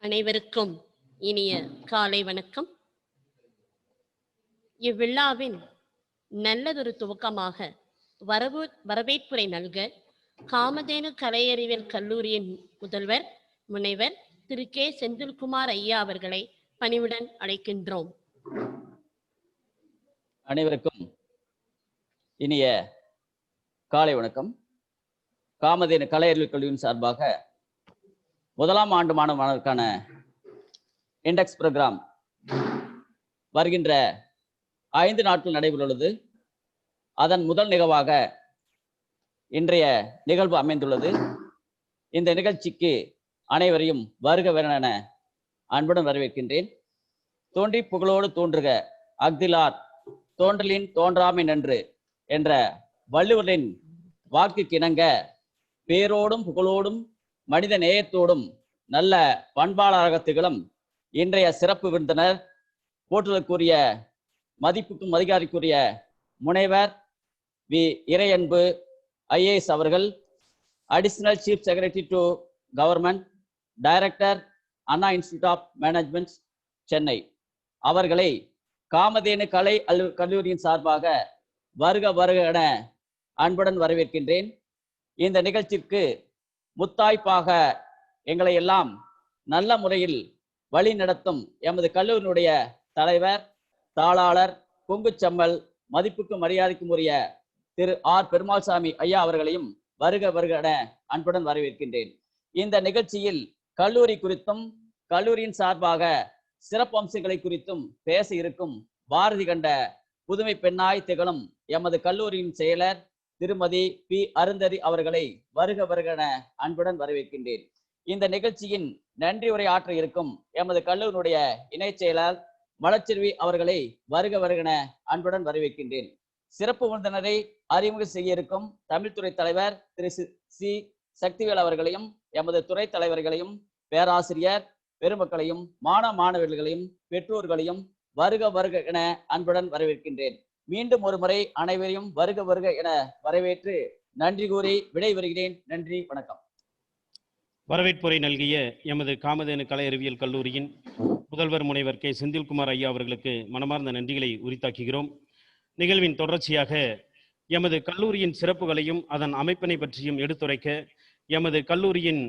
அனைவருக்கும் இனிய காலை வணக்கம். இவ்விழாவின் நல்லதொரு துவக்கமாக வரவேற்புரை நல்க காமதேனு கலையறிவியல் கல்லூரியின் முதல்வர் முனைவர் திரு கே செந்தில்குமார் ஐயா அவர்களை பணிவுடன் அழைக்கின்றோம். அனைவருக்கும் இனிய காலை வணக்கம். காமதேனு கலையறிவியல் கல்லூரியின் சார்பாக முதலாம் ஆண்டு மாணவர்களுக்கான இண்டெக்ஸ் ப்ரோக்ராம் வருகின்ற 5 நாட்கள் நடைபெறுள்ளது. அதன் முதல் நிகழ்வாக இன்றைய நிகழ்வு அமைந்துள்ளது. இந்த நிகழ்ச்சிக்கு அனைவரையும் வருக என அன்புடன் வரவேற்கின்றேன். தோன்றி புகழோடு தோன்றுக அஃதிலார் தோன்றலின் தோன்றாமை நன்று என்ற வள்ளுவரின் வாக்குக்கு இணங்க பேரோடும் புகழோடும் மனித நேயத்தோடும் நல்ல பண்பாளராக திகழும் இன்றைய சிறப்பு விருந்தினர், போற்றுதற்குரிய மதிப்புக்கும் அதிகாரிக்குரிய முனைவர் வி இறையன்பு IAS அவர்கள், additional chief secretary to government, director Anna institute of management Chennai அவர்களை காமதேனு கலை கல்லூரியின் சார்பாக வருக என அன்புடன் வரவேற்கின்றேன். இந்த நிகழ்ச்சிக்கு முத்தாய்ப்பாக எங்களை எல்லாம் நல்ல முறையில் வழி நடத்தும் எமது கல்லூரியினுடைய தலைவர், தாளாளர், கொங்குச்சம்மல், மதிப்புக்கும் மரியாதைக்கும் உரிய திரு ஆர் பெருமாள்சாமி ஐயா அவர்களையும் வருக என அன்புடன் வரவேற்கின்றேன். இந்த நிகழ்ச்சியில் கல்லூரி குறித்தும் கல்லூரியின் சார்பாக சிறப்பு அம்சங்களை குறித்தும் பேச இருக்கும் பாரதி கண்ட புதுமை பெண்ணாய் திகழும் எமது கல்லூரியின் செயலர் திருமதி பி அருந்ததி அவர்களை வருக என அன்புடன் வரவேற்கின்றேன். இந்த நிகழ்ச்சியின் நன்றி உரை ஆற்ற இருக்கும் எமது கல்லூரியினுடைய இணை செயலர் மலர்ச்செல்வி அவர்களை வருக என அன்புடன் வரவேற்கின்றேன். சிறப்பு விருந்தினரை அறிமுகம் செய்ய இருக்கும் தமிழ்துறை தலைவர் திரு சி சக்திவேல் அவர்களையும் எமது துறை தலைவர்களையும் பேராசிரியர் பெருமக்களையும் மாணவர்களையும் பெற்றோர்களையும் வருக என அன்புடன் வரவேற்கின்றேன். மீண்டும் ஒரு முறை அனைவரையும் வருக என வரவேற்று நன்றி கூறி விடைபெறுகிறேன். நன்றி, வணக்கம். வரவேற்புரை நல்கிய எமது காமதேனு கலை அறிவியல் கல்லூரியின் முதல்வர் முனைவர் கே செந்தில்குமார் ஐயா அவர்களுக்கு மனமார்ந்த நன்றிகளை உரித்தாக்குகிறோம். நிகழ்வின் தொடர்ச்சியாக எமது கல்லூரியின் சிறப்புகளையும் அதன் அமைப்பினை பற்றியும் எடுத்துரைக்க எமது கல்லூரியின்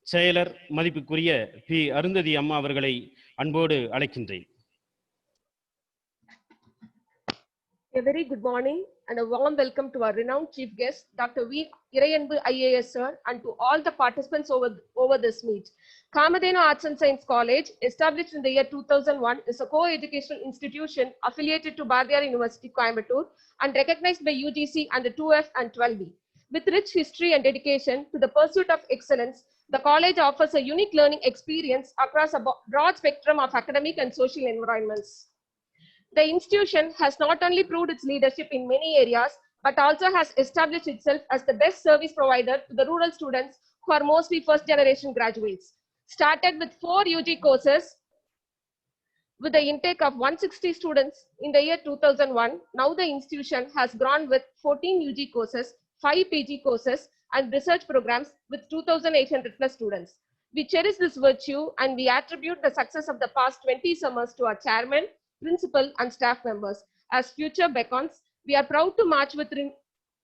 செயலர் மதிப்புக்குரிய பி அருந்ததி அம்மா அவர்களை அன்போடு அழைக்கின்றேன். A very good morning and a warm welcome to our renowned chief guest, Dr. V. Irayanbu IAS sir, and to all the participants over this meet. Kamadhenu Arts and Science College, established in the year 2001, is a co-educational institution affiliated to Bardiyar University, Coimbatore, and recognized by UGC under 2F and 12B. With rich history and dedication to the pursuit of excellence, the college offers a unique learning experience across a broad spectrum of academic and social environments. The institution has not only proved its leadership in many areas, but also has established itself as the best service provider to the rural students who are mostly first-generation graduates. Started with 4 UG courses with the intake of 160 students in the year 2001, now the institution has grown with 14 UG courses, 5 PG courses, and research programs with 2,800 plus students. We cherish this virtue and we attribute the success of the past 20 summers to our chairman, principal, and staff members. As future beckons, we are proud to march with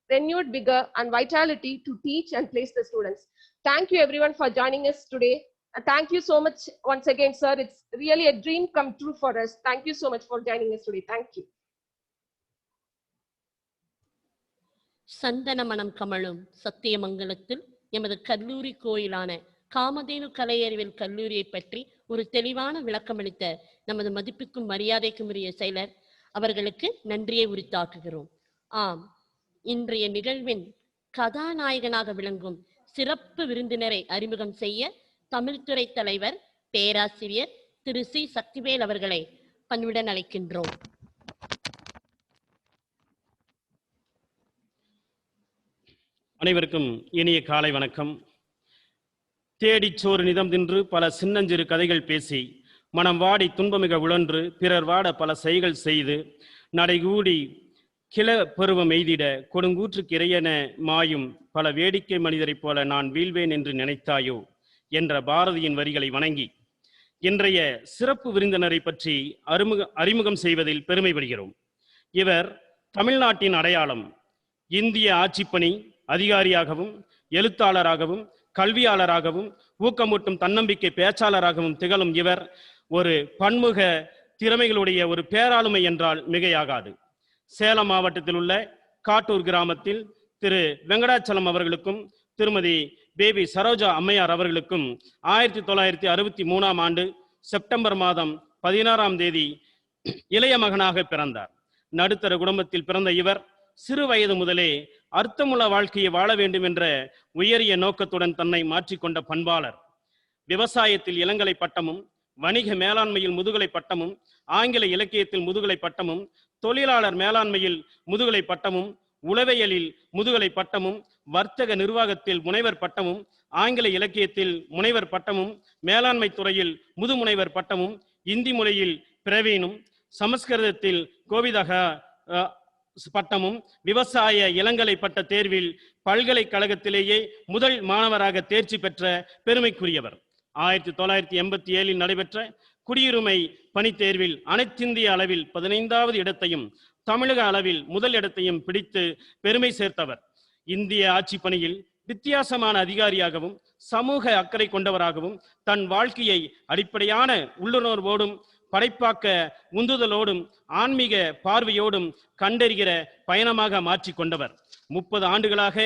renewed vigor and vitality to teach and place the students. Thank you everyone for joining us today. And thank you so much once again, sir. It's really a dream come true for us. Thank you so much for joining us today. Thank you. சந்தன மனம் கமழும் சத்தியமங்கலத்தில் எமது கல்லூரி கோயிலான காமதேனு கலையறிவியல் கல்லூரியை பற்றி ஒரு தெளிவான விளக்கமளித்த நமது மதிப்புக்கும் மரியாதைக்கும் உரிய செயலர் அவர்களுக்கு நன்றியை உரித்தாக்குகிறோம். ஆம், இன்றைய நிகழ்வின் கதாநாயகனாக விளங்கும் சிறப்பு விருந்தினரை அறிமுகம் செய்ய தமிழ்துறை தலைவர் பேராசிரியர் திரு சி சக்திவேல் அவர்களை பணிவுடன் அழைக்கின்றோம். அனைவருக்கும் இனிய காலை வணக்கம். தேடிச்சோறு நிதம் தின்று பல சின்னஞ்சிறு கதைகள் பேசி மனம் வாடி துன்பமிக உழன்று பிறர் வாட பல செய்கள் செய்து நடைகூடி கிள பருவம் எய்திட கொடுங்கூற்றுக்கு இறையென மாயும் பல வேடிக்கை மனிதரைப் போல நான் வீழ்வேன் என்று நினைத்தாயோ என்ற பாரதியின் வரிகளை வணங்கி இன்றைய சிறப்பு விருந்தினரை பற்றி அறிமுகம் செய்வதில் பெருமைப்படுகிறோம். இவர் தமிழ்நாட்டின் அடையாளம். இந்திய ஆட்சிப்பணி அதிகாரியாகவும், எழுத்தாளராகவும், கல்வியாளராகவும், ஊக்கமூட்டும் தன்னம்பிக்கை பேச்சாளராகவும் திகழும் இவர் ஒரு பன்முக திறமைகளுடைய ஒரு பேராளுமை என்றால் மிகையாகாது. சேலம் மாவட்டத்தில் உள்ள காட்டூர் கிராமத்தில் திரு வெங்கடாச்சலம் அவர்களுக்கும் திருமதி பேபி சரோஜா அம்மையார் அவர்களுக்கும் 1963ஆம் ஆண்டு செப்டம்பர் மாதம் 16ஆம் தேதி இளைய மகனாக பிறந்தார். நடுத்தர குடும்பத்தில் பிறந்த இவர் சிறு வயது முதலே அர்த்தமுள்ள வாழ்க்கையை வாழ வேண்டும் என்ற உயரிய நோக்கத்துடன் தன்னை மாற்றிக்கொண்ட பண்பாளர். விவசாயத்தில் இளங்கலை பட்டமும், வணிக மேலாண்மையில் முதுகலை பட்டமும், ஆங்கில இலக்கியத்தில் முதுகலை பட்டமும், தொழிலாளர் மேலாண்மையில் முதுகலை பட்டமும், உளவியலில் முதுகலை பட்டமும், வர்த்தக நிர்வாகத்தில் முனைவர் பட்டமும், ஆங்கில இலக்கியத்தில் முனைவர் பட்டமும், மேலாண்மை துறையில் முதுமுனைவர் பட்டமும், இந்தி மொழியில் பிரவீனும், சமஸ்கிருதத்தில் கோவிதக பட்டமும், விவசாய இளங்கலை பட்ட தேர்வில் பல்கலைக்கழகத்திலேயே முதல் மாணவராக தேர்ச்சி பெற்ற பெருமைக்குரியவர். 1987இல் நடைபெற்ற குடியுரிமை பணித் தேர்வில் அனைத்திந்திய அளவில் 15வது இடத்தையும், தமிழக அளவில் முதல் இடத்தையும் பிடித்து பெருமை சேர்த்தவர். இந்திய ஆட்சி பணியில் வித்தியாசமான அதிகாரியாகவும், சமூக அக்கறை கொண்டவராகவும், தன் வாழ்க்கையை அடிப்படையான உள்ளுணர்வோடும், படைப்பாக்க உந்துதலோடும், ஆன்மீக பார்வையோடும் கண்டறிகிற பயணமாக மாற்றிக்கொண்டவர். 30 ஆண்டுகளாக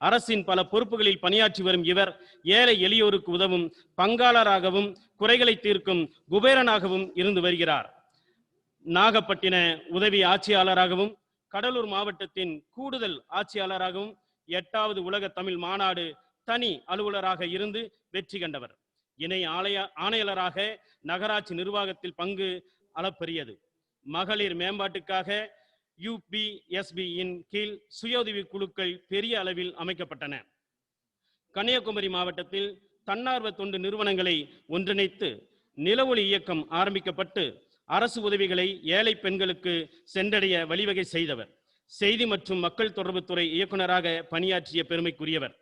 அரசின் பல பொறுப்புகளில் பணியாற்றி வரும் இவர் ஏழை எளியோருக்கு உதவும் பங்காளராகவும், குறைகளை தீர்க்கும் குபேரனாகவும் இருந்து வருகிறார். நாகப்பட்டின உதவி ஆட்சியாளராகவும், கடலூர் மாவட்டத்தின் கூடுதல் ஆட்சியாளராகவும், 8வது உலக தமிழ் மாநாடு தனி அலுவலராக இருந்து வெற்றி கண்டவர். இணை ஆணையாளராக நகராட்சி நிர்வாகத்தில் பங்கு அளப்பெரியது. மகளிர் மேம்பாட்டுக்காக UPSB-யின் கீழ் சுயஉதவி குழுக்கள் பெரிய அளவில் அமைக்கப்பட்டன. கன்னியாகுமரி மாவட்டத்தில் தன்னார்வ தொண்டு நிறுவனங்களை ஒன்றிணைத்து நிலவொளி இயக்கம் ஆரம்பிக்கப்பட்டு அரசு உதவிகளை ஏழை பெண்களுக்கு சென்றடைய வழிவகை செய்தவர். செய்தி மற்றும் மக்கள் தொடர்புத்துறை இயக்குநராக பணியாற்றிய பெருமைக்குரியவர்.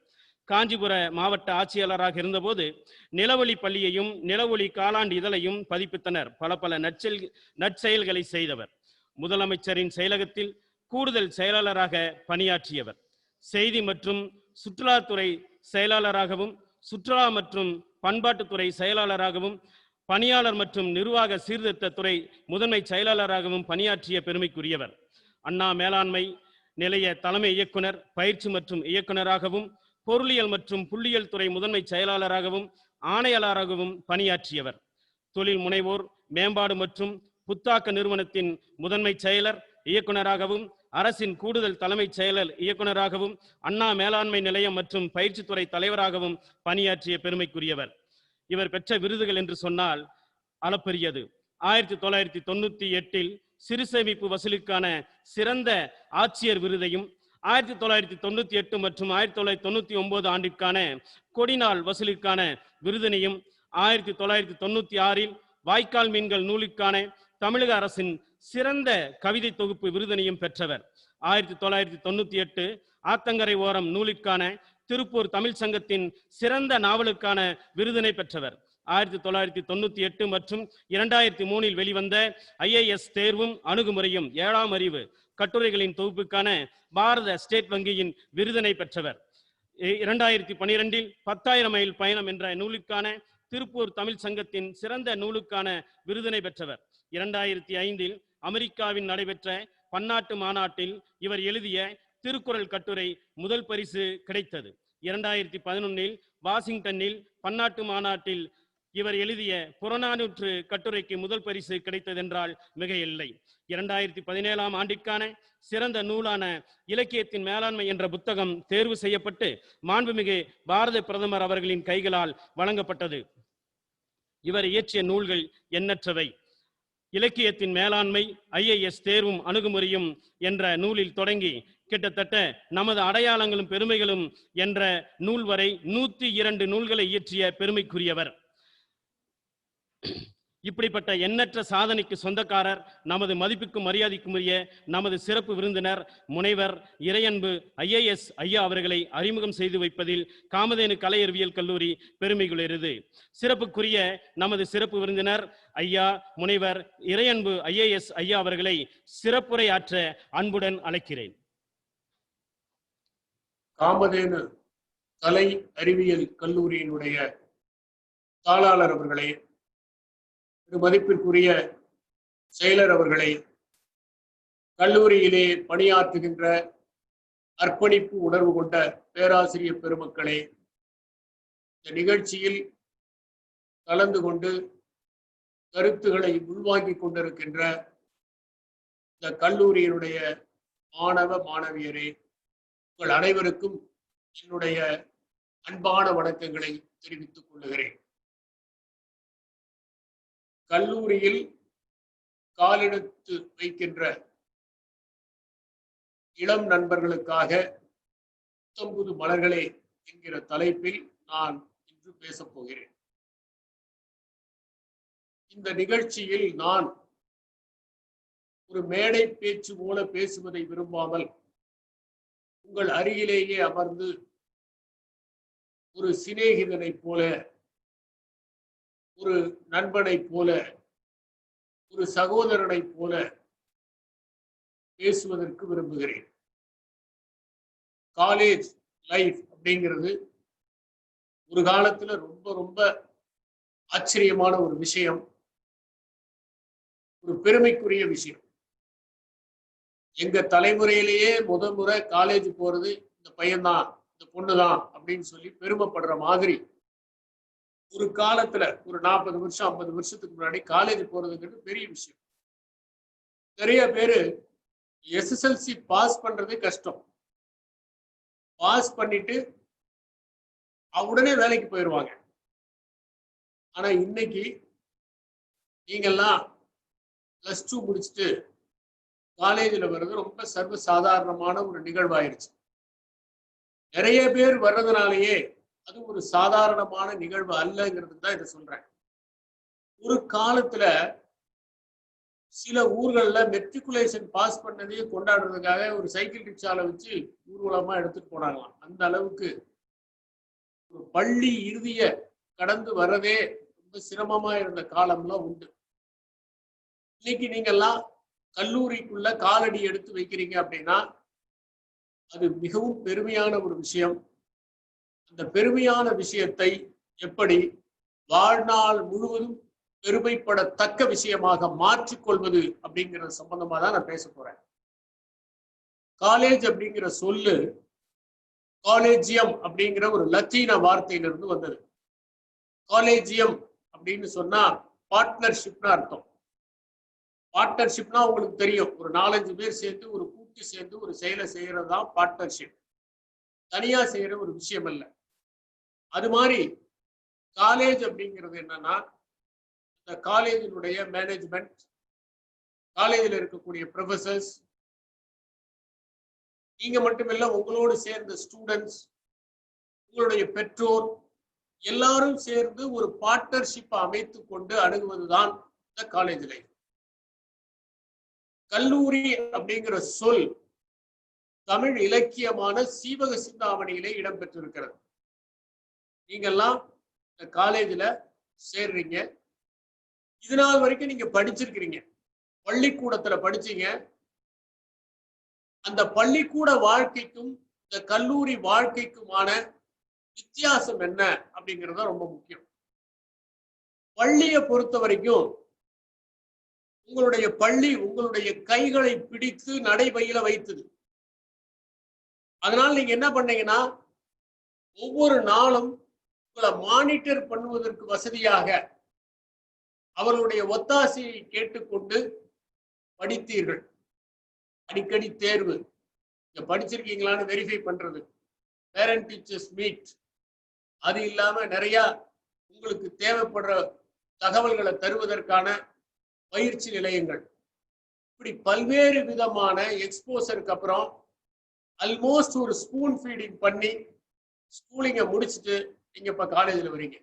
காஞ்சிபுர மாவட்ட ஆட்சியாளராக இருந்தபோது நிலவொளி பள்ளியையும், நிலவொளி காலாண்டு இதழையும் பதிப்பித்தனர். பல நற்செயல்களை செய்தவர். முதலமைச்சரின் செயலகத்தில் கூடுதல் செயலாளராக பணியாற்றியவர். செய்தி மற்றும் சுற்றுலாத்துறை செயலாளராகவும், சுற்றுலா மற்றும் பண்பாட்டுத்துறை செயலாளராகவும், பணியாளர் மற்றும் நிர்வாக சீர்திருத்த துறை முதன்மை செயலாளராகவும் பணியாற்றிய பெருமைக்குரியவர். அண்ணா மேலாண்மை நிலைய தலைமை இயக்குனர், பயிற்சி மற்றும் இயக்குநராகவும், பொருளியல் மற்றும் புள்ளியியல் துறை முதன்மை செயலாளராகவும் ஆணையாளராகவும் பணியாற்றியவர். தொழில் முனைவோர் மேம்பாடு மற்றும் புத்தாக்க நிறுவனத்தின் முதன்மை செயலர் இயக்குநராகவும், அரசின் கூடுதல் தலைமைச் செயலர் இயக்குநராகவும், அண்ணா மேலாண்மை நிலையம் மற்றும் பயிற்சித்துறை தலைவராகவும் பணியாற்றிய பெருமைக்குரியவர். இவர் பெற்ற விருதுகள் என்று சொன்னால் அளப்பெரியது. 1998இல் சிறு சேமிப்பு வசூலுக்கான சிறந்த ஆட்சியர் விருதையும், 1998 மற்றும் 1999 ஆண்டிற்கான கொடிநாள் வசூலுக்கான விருதினையும், 1996இல் வாய்க்கால் மீன்கள் நூலுக்கான தமிழக அரசின் சிறந்த கவிதை தொகுப்பு விருதினையும் பெற்றவர். 1998 ஆத்தங்கரை ஓரம் நூலுக்கான திருப்பூர் தமிழ் சங்கத்தின் சிறந்த நாவலுக்கான விருதினை பெற்றவர். 1998 மற்றும் 2003இல் வெளிவந்த IAS தேர்வும் அணுகுமுறையும் 7ஆம் அறிவு கட்டுரைகளின் தொகுப்புக்கான பாரத ஸ்டேட் வங்கியின் விருதினை பெற்றவர். 2012இல் 10,000 மைல் பயணம் என்ற நூலுக்கான திருப்பூர் தமிழ் சங்கத்தின் சிறந்த நூலுக்கான விருதினை பெற்றவர். 2005இல் அமெரிக்காவில் நடைபெற்ற பன்னாட்டு மாநாட்டில் இவர் எழுதிய திருக்குறள் கட்டுரை முதல் பரிசு கிடைத்தது. 2011இல் வாஷிங்டனில் பன்னாட்டு மாநாட்டில் இவர் எழுதிய புறநானூற்று கட்டுரைக்கு முதல் பரிசு கிடைத்ததென்றால் மிக இல்லை. 2017ஆம் ஆண்டிற்கான சிறந்த நூலான இலக்கியத்தின் மேலாண்மை என்ற புத்தகம் தேர்வு செய்யப்பட்டு மாண்புமிகு பாரத பிரதமர் அவர்களின் கைகளால் வழங்கப்பட்டது. இவர் இயற்றிய நூல்கள் எண்ணற்றவை. இலக்கியத்தின் மேலாண்மை, IAS தேர்வும் அணுகுமுறையும் என்ற நூலில் தொடங்கி கிட்டத்தட்ட நமது அடையாளங்களும் பெருமைகளும் என்ற நூல் வரை 102 நூல்களை இயற்றிய பெருமைக்குரியவர். இப்படிப்பட்ட எண்ணற்ற சாதனைக்கு சொந்தக்காரர் நமது மதிப்புக்கும் மரியாதைக்கும் உரிய நமது சிறப்பு விருந்தினர் முனைவர் இறையன்பு IAS ஐயா அவர்களை அறிமுகம் செய்து வைப்பதில் காமதேனு கலை அறிவியல் கல்லூரி பெருமை கொள்கிறது. சிறப்புக்குரிய நமது சிறப்பு விருந்தினர் ஐயா முனைவர் இறையன்பு IAS ஐயா அவர்களை சிறப்புரை ஆற்ற அன்புடன் அழைக்கிறேன். காமதேனு கலை அறிவியல் கல்லூரியினுடைய தாளாளர் அவர்களே, மதிப்பிற்குரிய செயலர் அவர்களே, கல்லூரியிலே பணியாற்றுகின்ற அர்ப்பணிப்பு உணர்வு கொண்ட பேராசிரியர் பெருமக்களே, இந்த நிகழ்ச்சியில் கலந்து கொண்டு கருத்துக்களை உள்வாங்கிக் கொண்டிருக்கின்ற இந்த கல்லூரியினுடைய மாணவ மாணவியரே, உங்கள் அனைவருக்கும் என்னுடைய அன்பான வணக்கங்களை தெரிவித்துக் கொள்ளுகிறேன். கல்லூரியில் காலெடுத்து வைக்கின்ற இளம் நண்பர்களுக்காக 19 மலர்களே என்கிற தலைப்பில் நான் இன்று பேசப் போகிறேன். இந்த நிகழ்ச்சியில் நான் ஒரு மேடை பேச்சு போல பேசுவதை விரும்பாமல் உங்கள் அருகிலேயே அமர்ந்து ஒரு சிநேகிதனைப் போல, ஒரு நண்பனைப் போல, ஒரு சகோதரனைப் போல பேசுவதற்கு விரும்புகிறேன். காலேஜ் லைஃப் அப்படிங்கிறது ஒரு காலத்துல ரொம்ப ரொம்ப ஆச்சரியமான ஒரு விஷயம், ஒரு பெருமைக்குரிய விஷயம். எங்க தலைமுறையிலேயே முறை காலேஜ் போறது இந்த பையன்தான், இந்த பொண்ணுதான் அப்படின்னு சொல்லி பெருமைப்படுற மாதிரி ஒரு காலத்துல ஒரு 40 வருஷம் 50 வருஷத்துக்கு முன்னாடி காலேஜ் போறதுங்கிறது பெரிய விஷயம். நிறைய பேரு SSLC பாஸ் பண்றதே கஷ்டம். பாஸ் பண்ணிட்டு உடனே வேலைக்கு போயிடுவாங்க. ஆனா இன்னைக்கு நீங்கெல்லாம் +2 முடிச்சுட்டு காலேஜில் வர்றது ரொம்ப சர்வ சாதாரணமான ஒரு நிகழ்வாயிருச்சு. நிறைய பேர் வர்றதுனாலேயே அது ஒரு சாதாரணமான நிகழ்வு அல்லங்கிறது தான் இதை சொல்றேன். ஒரு காலத்துல சில ஊர்கள்ல மெட்ரிகுலேஷன் பாஸ் பண்ணதையே கொண்டாடுறதுக்காக ஒரு சைக்கிள் ரிக்ஷால வச்சு ஊர்வலமா எடுத்துட்டு போனாங்களாம். அந்த அளவுக்கு ஒரு பள்ளி இறுதிய கடந்து வர்றதே ரொம்ப சிரமமா இருந்த காலம்லாம் உண்டு. இன்னைக்கு நீங்கெல்லாம் கல்லூரிக்குள்ள காலடி எடுத்து வைக்கிறீங்க அப்படின்னா அது மிகவும் பெருமையான ஒரு விஷயம். அந்த பெருமையான விஷயத்தை எப்படி வாழ்நாள் முழுவதும் பெருமைப்படத்தக்க விஷயமாக மாற்றிக்கொள்வது அப்படிங்கிறது சம்பந்தமா தான் நான் பேச போறேன். காலேஜ் அப்படிங்கிற சொல்லு காலேஜியம் அப்படிங்கிற ஒரு லத்தீன வார்த்தையிலிருந்து வந்தது. காலேஜியம் அப்படின்னு சொன்னா பார்ட்னர்ஷிப்னு அர்த்தம். பார்ட்னர்ஷிப்னா உங்களுக்கு தெரியும், ஒரு 4-5 பேர் சேர்ந்து ஒரு கூட்டு சேர்ந்து ஒரு செயலை செய்யறது தான் பார்ட்னர்ஷிப். தனியா செய்யற ஒரு விஷயம் அல்ல. அது மாதிரி காலேஜ் அப்படிங்கிறது என்னன்னா, இந்த காலேஜினுடைய மேனேஜ்மெண்ட், காலேஜில் இருக்கக்கூடிய ப்ரொஃபசர்ஸ், நீங்க மட்டுமில்ல உங்களோடு சேர்ந்த ஸ்டூடெண்ட்ஸ், உங்களுடைய பெற்றோர் எல்லாரும் சேர்ந்து ஒரு பார்ட்னர்ஷிப்பை அமைத்து கொண்டு அணுகுவதுதான் இந்த காலேஜ் லைஃப். கல்லூரி அப்படிங்கிற சொல் தமிழ் இலக்கியமான சீவக சிந்தாமணியிலே இடம்பெற்றிருக்கிறது. நீங்கெல்லாம் இந்த காலேஜில் சேர்றீங்க. இது நாள் வரைக்கும் நீங்க படிச்சிருக்கிறீங்க, பள்ளிக்கூடத்துல படிச்சீங்க. அந்த பள்ளிக்கூட வாழ்க்கைக்கும் இந்த கல்லூரி வாழ்க்கைக்குமான வித்தியாசம் என்ன அப்படிங்கிறது ரொம்ப முக்கியம். பள்ளியை பொறுத்த வரைக்கும் உங்களுடைய பள்ளி உங்களுடைய கைகளை பிடித்து நடைபயில வைத்தது. அதனால நீங்க என்ன பண்ணீங்கன்னா, ஒவ்வொரு நாளும் உங்களை மானிட்டர் பண்ணுவதற்கு வசதியாக அவர்களுடைய ஒத்தாசையை கேட்டுக்கொண்டு படித்தீர்கள். அடிக்கடி தேர்வு, நீங்க படிச்சிருக்கீங்களான்னு வெரிஃபை பண்றது, பேரண்ட் டீச்சர்ஸ் மீட், அது இல்லாம நிறைய உங்களுக்கு தேவைப்படுற தகவல்களை தருவதற்கான பயிற்சி நிலையங்கள், இப்படி பல்வேறு விதமான எக்ஸ்போசருக்கு அப்புறம் ஆல்மோஸ்ட் ஒரு ஸ்பூன் ஃபீடிங் பண்ணி ஸ்கூலிங்க முடிச்சுட்டு நீங்க இப்ப காலேஜில் வரீங்க.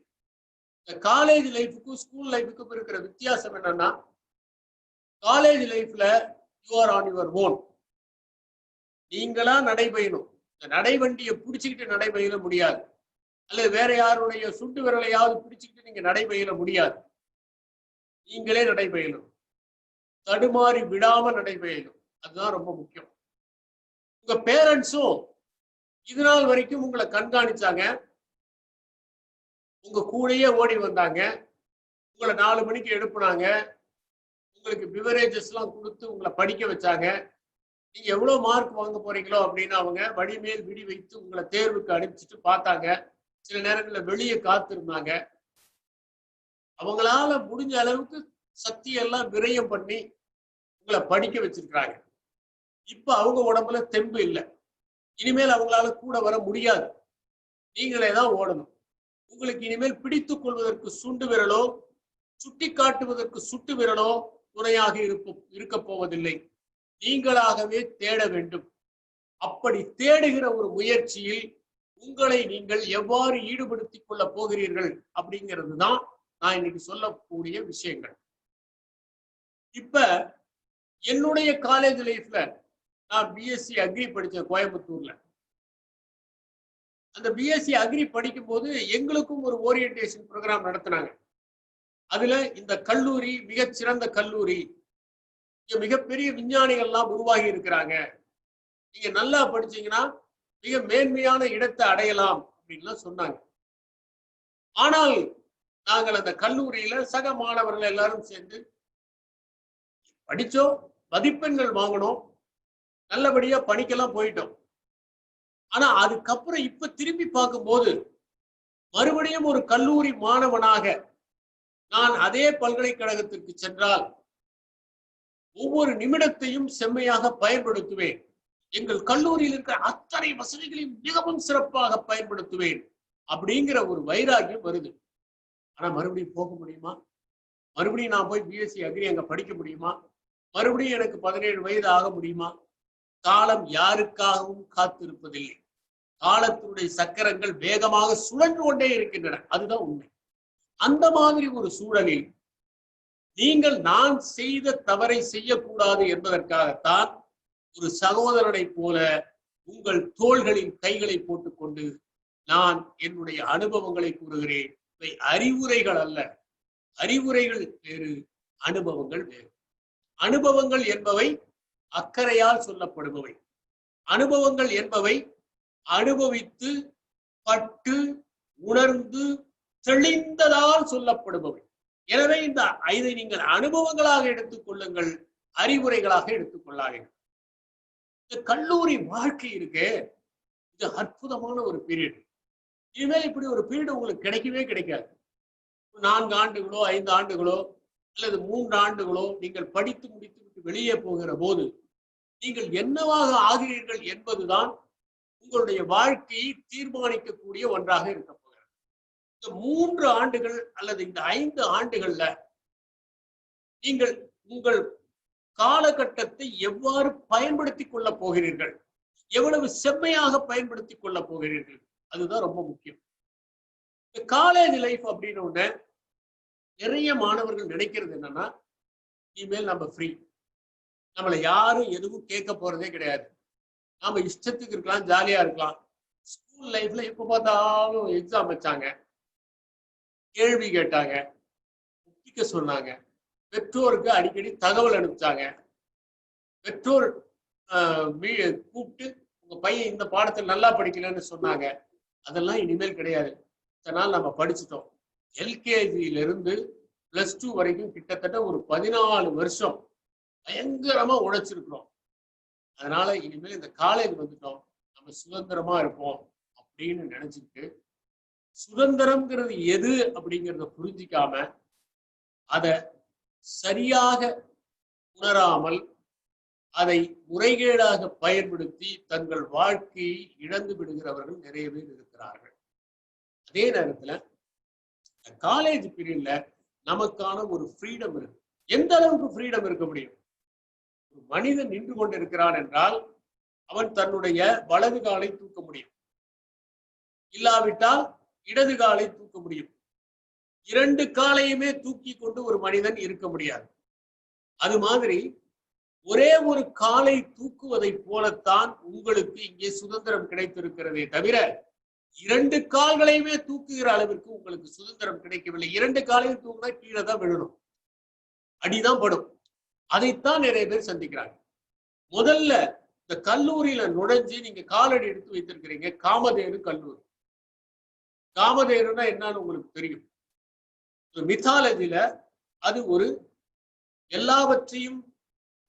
இந்த காலேஜ் லைஃபுக்கும் ஸ்கூல் லைஃபுக்கும் இருக்கிற வித்தியாசம் என்னன்னா, காலேஜ் லைஃப்ல you are on your own. நீங்களா நடைபயணும். இந்த நடைவண்டியை பிடிச்சுக்கிட்டு நடைபயில முடியாது, அல்லது வேற யாருடைய சுண்டு விரலையாவது பிடிச்சுக்கிட்டு நீங்க நடைபயில முடியாது. நீங்களே நடைபயணும், தடுமாறி விடாம நடைபயணும். அதுதான் ரொம்ப முக்கியம். உங்க பேரண்ட்ஸும் இது நாள் வரைக்கும் உங்களை கண்காணிச்சாங்க, உங்க கூடயே ஓடி வந்தாங்க, உங்களை 4 மணிக்கு எழுப்புனாங்க, உங்களுக்கு பிவரேஜஸ் எல்லாம் கொடுத்து உங்களை படிக்க வச்சாங்க. நீங்க எவ்வளவு மார்க் வாங்க போறீங்களோ அப்படின்னு அவங்க வழிமேல் விடி வைத்து உங்களை தேர்வுக்கு அனுப்பிச்சுட்டு பார்த்தாங்க. சில நேரங்களில் வெளியே காத்திருந்தாங்க. அவங்களால முடிஞ்ச அளவுக்கு சக்தி எல்லாம் விரயம் பண்ணி உங்களை படிக்க வச்சிருக்கிறாங்க. இப்ப அவங்க உடம்புல தெம்பு இல்லை, இனிமேல் அவங்களால கூட வர முடியாது, நீங்களே தான் ஓடணும். உங்களுக்கு இனிமேல் பிடித்துக் கொள்வதற்கு சுண்டு விரலோ சுட்டி காட்டுவதற்கு சுட்டு விரலோ துணையாக இருக்க போவதில்லை, நீங்களாகவே தேட வேண்டும். அப்படி தேடுகிற ஒரு முயற்சியில் உங்களை நீங்கள் எவ்வாறு ஈடுபடுத்திக் கொள்ள போகிறீர்கள் அப்படிங்கிறது தான் நான் இன்னைக்கு சொல்லக்கூடிய விஷயங்கள். இப்ப என்னுடைய காலேஜ் லைஃப்ல நான் பிஎஸ்சி அக்ரி படித்தேன் கோயம்புத்தூர்ல. அந்த பிஎஸ்சி அக்ரி படிக்கும் போது எங்களுக்கும் ஒரு ஓரியன்டேஷன் ப்ரோக்ராம் நடத்தினாங்க. அதுல இந்த கல்லூரி மிகச்சிறந்த கல்லூரி, இங்க மிகப்பெரிய விஞ்ஞானிகள்லாம் உருவாகி இருக்கிறாங்க, நீங்க நல்லா படிச்சீங்கன்னா மிக மேன்மையான இடத்தை அடையலாம் அப்படின்லாம் சொன்னாங்க. ஆனால் நாங்கள் அந்த கல்லூரியில சக மாணவர்கள் எல்லாரும் சேர்ந்து படிச்சோம், மதிப்பெண்கள் வாங்கணும், நல்லபடியா படிக்கலாம் போயிட்டோம். ஆனா அதுக்கப்புறம் இப்ப திரும்பி பார்க்கும்போது மறுபடியும் ஒரு கல்லூரி மாணவனாக நான் அதே பல்கலைக்கழகத்திற்கு சென்றால் ஒவ்வொரு நிமிடத்தையும் செம்மையாக பயன்படுத்துவேன். எங்கள் கல்லூரியில் இருக்கிற அத்தனை வசதிகளையும் மிகவும் சிறப்பாக பயன்படுத்துவேன் அப்படிங்கிற ஒரு வைராகியம் வருது. ஆனா மறுபடியும் போக முடியுமா? மறுபடியும் நான் போய் பிஎஸ்சி அக்ரி அங்க படிக்க முடியுமா? மறுபடியும் எனக்கு 17 வயது ஆக முடியுமா? காலம் யாருக்காகவும் காத்திருப்பதில்லை. காலத்தினுடைய சக்கரங்கள் வேகமாக சுழன்று கொண்டே இருக்கின்றன, அதுதான் உண்மை. அந்த மாதிரி ஒரு சூழலில் நீங்கள் நான் செய்த தவறை செய்யக்கூடாது என்பதற்காகத்தான் ஒரு சகோதரனை போல உங்கள் தோள்களில் கைகளை போட்டுக்கொண்டு நான் என்னுடைய அனுபவங்களை கூறுகிறேன். இவை அறிவுரைகள் அல்ல, அறிவுரைகள் வேறு, அனுபவங்கள் வேறு. அனுபவங்கள் என்பவை அக்கறையால் சொல்லப்படுபவை. அனுபவங்கள் என்பவை அனுபவித்து பட்டு உணர்ந்து தெளிந்ததால் சொல்லப்படுபவை. எனவே இதை நீங்கள் அனுபவங்களாக எடுத்துக் கொள்ளுங்கள், அறிவுரைகளாக எடுத்துக் கொள்ளாதீர்கள். இந்த கல்லூரி வாழ்க்கை இருக்கு, இது அற்புதமான ஒரு பீரியட். இனிமேல் இப்படி ஒரு பீரியட் உங்களுக்கு கிடைக்கவே கிடைக்காது. 4 ஆண்டுகளோ 5 ஆண்டுகளோ அல்லது 3 ஆண்டுகளோ நீங்கள் படித்து முடித்து விட்டு வெளியே போகிற போது நீங்கள் என்னவாக ஆகிறீர்கள் என்பதுதான் உங்களுடைய வாழ்க்கையை தீர்மானிக்கக்கூடிய ஒன்றாக இருக்க போகிறது. இந்த 3 ஆண்டுகள் அல்லது இந்த 5 ஆண்டுகள்ல நீங்கள் உங்கள் காலகட்டத்தை எவ்வாறு பயன்படுத்திக் கொள்ள போகிறீர்கள், எவ்வளவு செம்மையாக பயன்படுத்திக் கொள்ள போகிறீர்கள், அதுதான் ரொம்ப முக்கியம். இந்த காலேஜ் லைஃப் அப்படின்னு ஒண்ணு நிறைய மாணவர்கள் நினைக்கிறது என்னன்னா, இனிமேல் நம்ம ஃப்ரீ, நம்மளை யாரும் எதுவும் கேட்க போறதே கிடையாது, நாம இஷ்டத்துக்கு இருக்கலாம், ஜாலியா இருக்கலாம். ஸ்கூல் லைஃப்ல எப்ப பார்த்தாலும் எக்ஸாம் வச்சாங்க, கேள்வி கேட்டாங்க, ஒப்பிக்க சொன்னாங்க, பெற்றோருக்கு அடிக்கடி தகவல் அனுப்பிச்சாங்க, பெற்றோர் கூப்பிட்டு உங்க பையன் இந்த பாடத்தில் நல்லா படிக்கலன்னு சொன்னாங்க. அதெல்லாம் இனிமேல் கிடையாது. இதனால் நம்ம படிச்சுட்டோம். எல்கேஜியில இருந்து +2 வரைக்கும் கிட்டத்தட்ட ஒரு 14 வருஷம் பயங்கரமா உழைச்சிருக்கிறோம். அதனால இனிமேல் இந்த காலேஜ் வந்துட்டோம், நம்ம சுதந்திரமா இருப்போம் அப்படின்னு நினைச்சுக்கிட்டு, சுதந்திரம்ங்கிறது எது அப்படிங்கிறத புரிஞ்சிக்காம அதை சரியாக உணராமல் அதை முறைகேடாக பயன்படுத்தி தங்கள் வாழ்க்கையை இழந்து விடுகிறவர்கள் நிறைய பேர் இருக்கிறார்கள். அதே நேரத்துல காலேஜ் பீரியட்ல நமக்கான ஒரு ஃப்ரீடம் இருக்கு. எந்த அளவுக்கு ஃப்ரீடம் இருக்க முடியும்? ஒரு மனிதன் நின்று கொண்டிருக்கிறான் என்றால் அவன் தன்னுடைய வலது காலை தூக்க முடியும், இல்லாவிட்டால் இடது காலை தூக்க முடியும். 2 காலையுமே தூக்கி கொண்டு ஒரு மனிதன் இருக்க முடியாது. அது மாதிரி ஒரே ஒரு காலை தூக்குவதை போலத்தான் உங்களுக்கு இங்கே சுதந்திரம் கிடைத்திருக்கிறதே தவிர 2 கால்களையுமே தூக்குகிற அளவிற்கு உங்களுக்கு சுதந்திரம் கிடைக்கவில்லை. 2 காலையும் தூக்குனா கீழே தான் விழணும், அடிதான் படும். அதைத்தான் நிறைய பேர் சந்திக்கிறாங்க. முதல்ல இந்த கல்லூரியில நுழைஞ்சு நீங்க காலடி எடுத்து வைத்திருக்கிறீங்க காமதேனு கல்லூரி. காமதேனுன்னா என்னன்னு உங்களுக்கு தெரியும். மித்தாலஜில அது ஒரு எல்லாவற்றையும்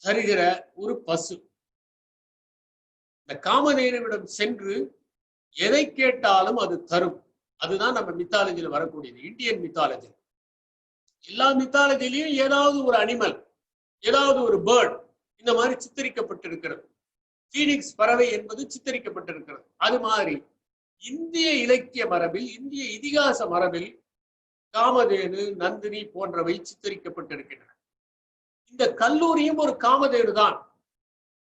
தருகிற ஒரு பசு. இந்த காமதேனுவிடம் சென்று எதை கேட்டாலும் அது தரும். அதுதான் நம்ம மித்தாலஜில வரக்கூடியது, இந்தியன் மித்தாலஜி. எல்லா மித்தாலஜிலையும் ஏதாவது ஒரு அனிமல், ஏதாவது ஒரு பேர்ட் இந்த மாதிரி சித்தரிக்கப்பட்டிருக்கிறது. பீனிக்ஸ் பறவை என்பது சித்தரிக்கப்பட்டிருக்கிறது. அது மாதிரி இந்திய இலக்கிய மரபில், இந்திய இதிகாச மரபில் காமதேனு, நந்தினி போன்றவை சித்தரிக்கப்பட்டிருக்கின்றன. இந்த கல்லூரியும் ஒரு காமதேனு தான்.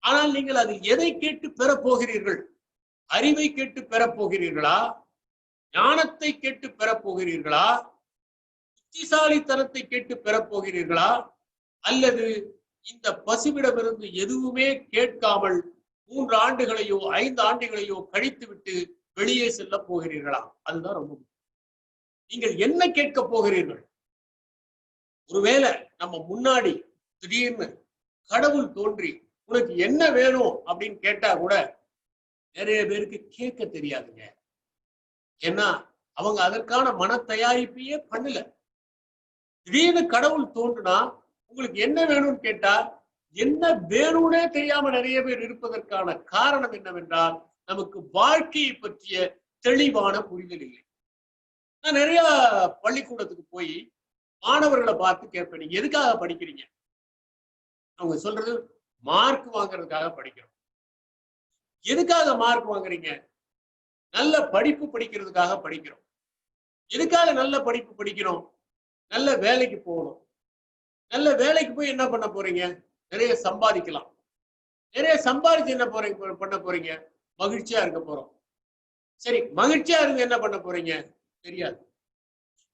ஆனால் நீங்கள் அதில் எதை கேட்டு பெறப்போகிறீர்கள்? அறிவை கேட்டு பெறப்போகிறீர்களா? ஞானத்தை கேட்டு பெறப்போகிறீர்களா? புத்திசாலித்தனத்தை கேட்டு பெறப்போகிறீர்களா? அல்லது இந்த பசுவிடமிருந்து எதுவுமே கேட்காமல் 3 ஆண்டுகளையோ 5 ஆண்டுகளையோ கழித்து விட்டு வெளியே செல்ல போகிறீர்களா? அதுதான் ரொம்ப முக்கியம். நீங்கள் என்ன கேட்க போகிறீர்கள்? ஒருவேளை நம்ம முன்னாடி திடீர்னு கடவுள் தோன்றி உனக்கு என்ன வேணும் அப்படின்னு கேட்டா கூட நிறைய பேருக்கு கேட்க தெரியாதுங்க. ஏன்னா அவங்க அதற்கான மன தயாரிப்பையே பண்ணல. திடீர்னு கடவுள் தோன்றுனா உங்களுக்கு என்ன வேணும்னு கேட்டா என்ன வேணும்னே தெரியாம நிறைய பேர் இருப்பதற்கான காரணம் என்னவென்றால் நமக்கு வாழ்க்கையை பற்றிய தெளிவான புரிதல் இல்லை. நான் நிறைய பள்ளிக்கூடத்துக்கு போய் மாணவர்களை பார்த்து கேட்பேன், நீங்க எதுக்காக படிக்கிறீங்க? அவங்க சொல்றது மார்க் வாங்குறதுக்காக படிக்கிறோம். எதுக்காக மார்க் வாங்குறீங்க? நல்ல படிப்பு படிக்கிறதுக்காக படிக்கிறோம். எதுக்காக நல்ல படிப்பு படிக்கிறோம்? நல்ல வேலைக்கு போகணும். நல்ல வேலைக்கு போய் என்ன பண்ண போறீங்க? நிறைய சம்பாதிக்கலாம். நிறைய சம்பாதிச்சு என்ன பண்ண போறீங்க? மகிழ்ச்சியா இருக்க போறோம். சரி, மகிழ்ச்சியா இருந்து என்ன பண்ண போறீங்க? தெரியாது.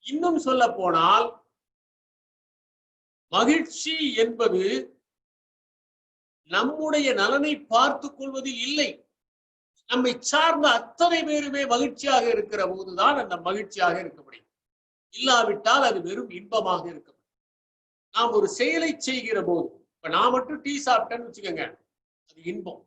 இன்னும் சொல்ல போனால் மகிழ்ச்சி என்பது நம்முடைய நலனை பார்த்துக் கொள்வதில் இல்லை. நம்மை சார்ந்த அத்தனை பேருமே மகிழ்ச்சியாக இருக்கிற போதுதான் அந்த மகிழ்ச்சியாக இருக்க முடியும். இல்லாவிட்டால் அது வெறும் இன்பமாக இருக்க முடியும். நாம் ஒரு செயலை செய்கிற போது, இப்ப நான் மட்டும் டீ சாப்பிட்டேன்னு வச்சுக்கோங்க, அது இன்பம்.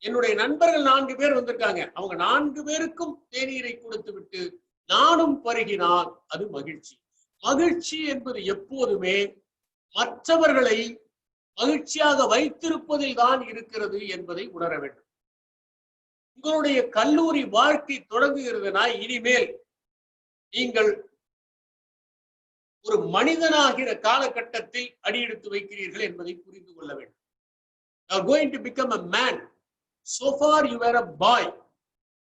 என்னுடைய நண்பர்கள் 4 பேர் வந்திருக்காங்க, அவங்க 4 பேருக்கும் தேநீரை கொடுத்து விட்டு நானும் பருகினால் அது மகிழ்ச்சி. மகிழ்ச்சி என்பது எப்போதுமே மற்றவர்களை மகிழ்ச்சியாக வைத்திருப்பதில் தான் இருக்கிறது என்பதை உணர வேண்டும். உங்களுடைய கல்லூரி வாழ்க்கை தொடங்குகிறதுனா இனிமேல் நீங்கள் ஒரு மனிதனாகிற காலகட்டத்தில் அடியெடுத்து வைக்கிறீர்கள் என்பதை புரிந்து கொள்ள வேண்டும். You are going to become a man. So far you were a boy.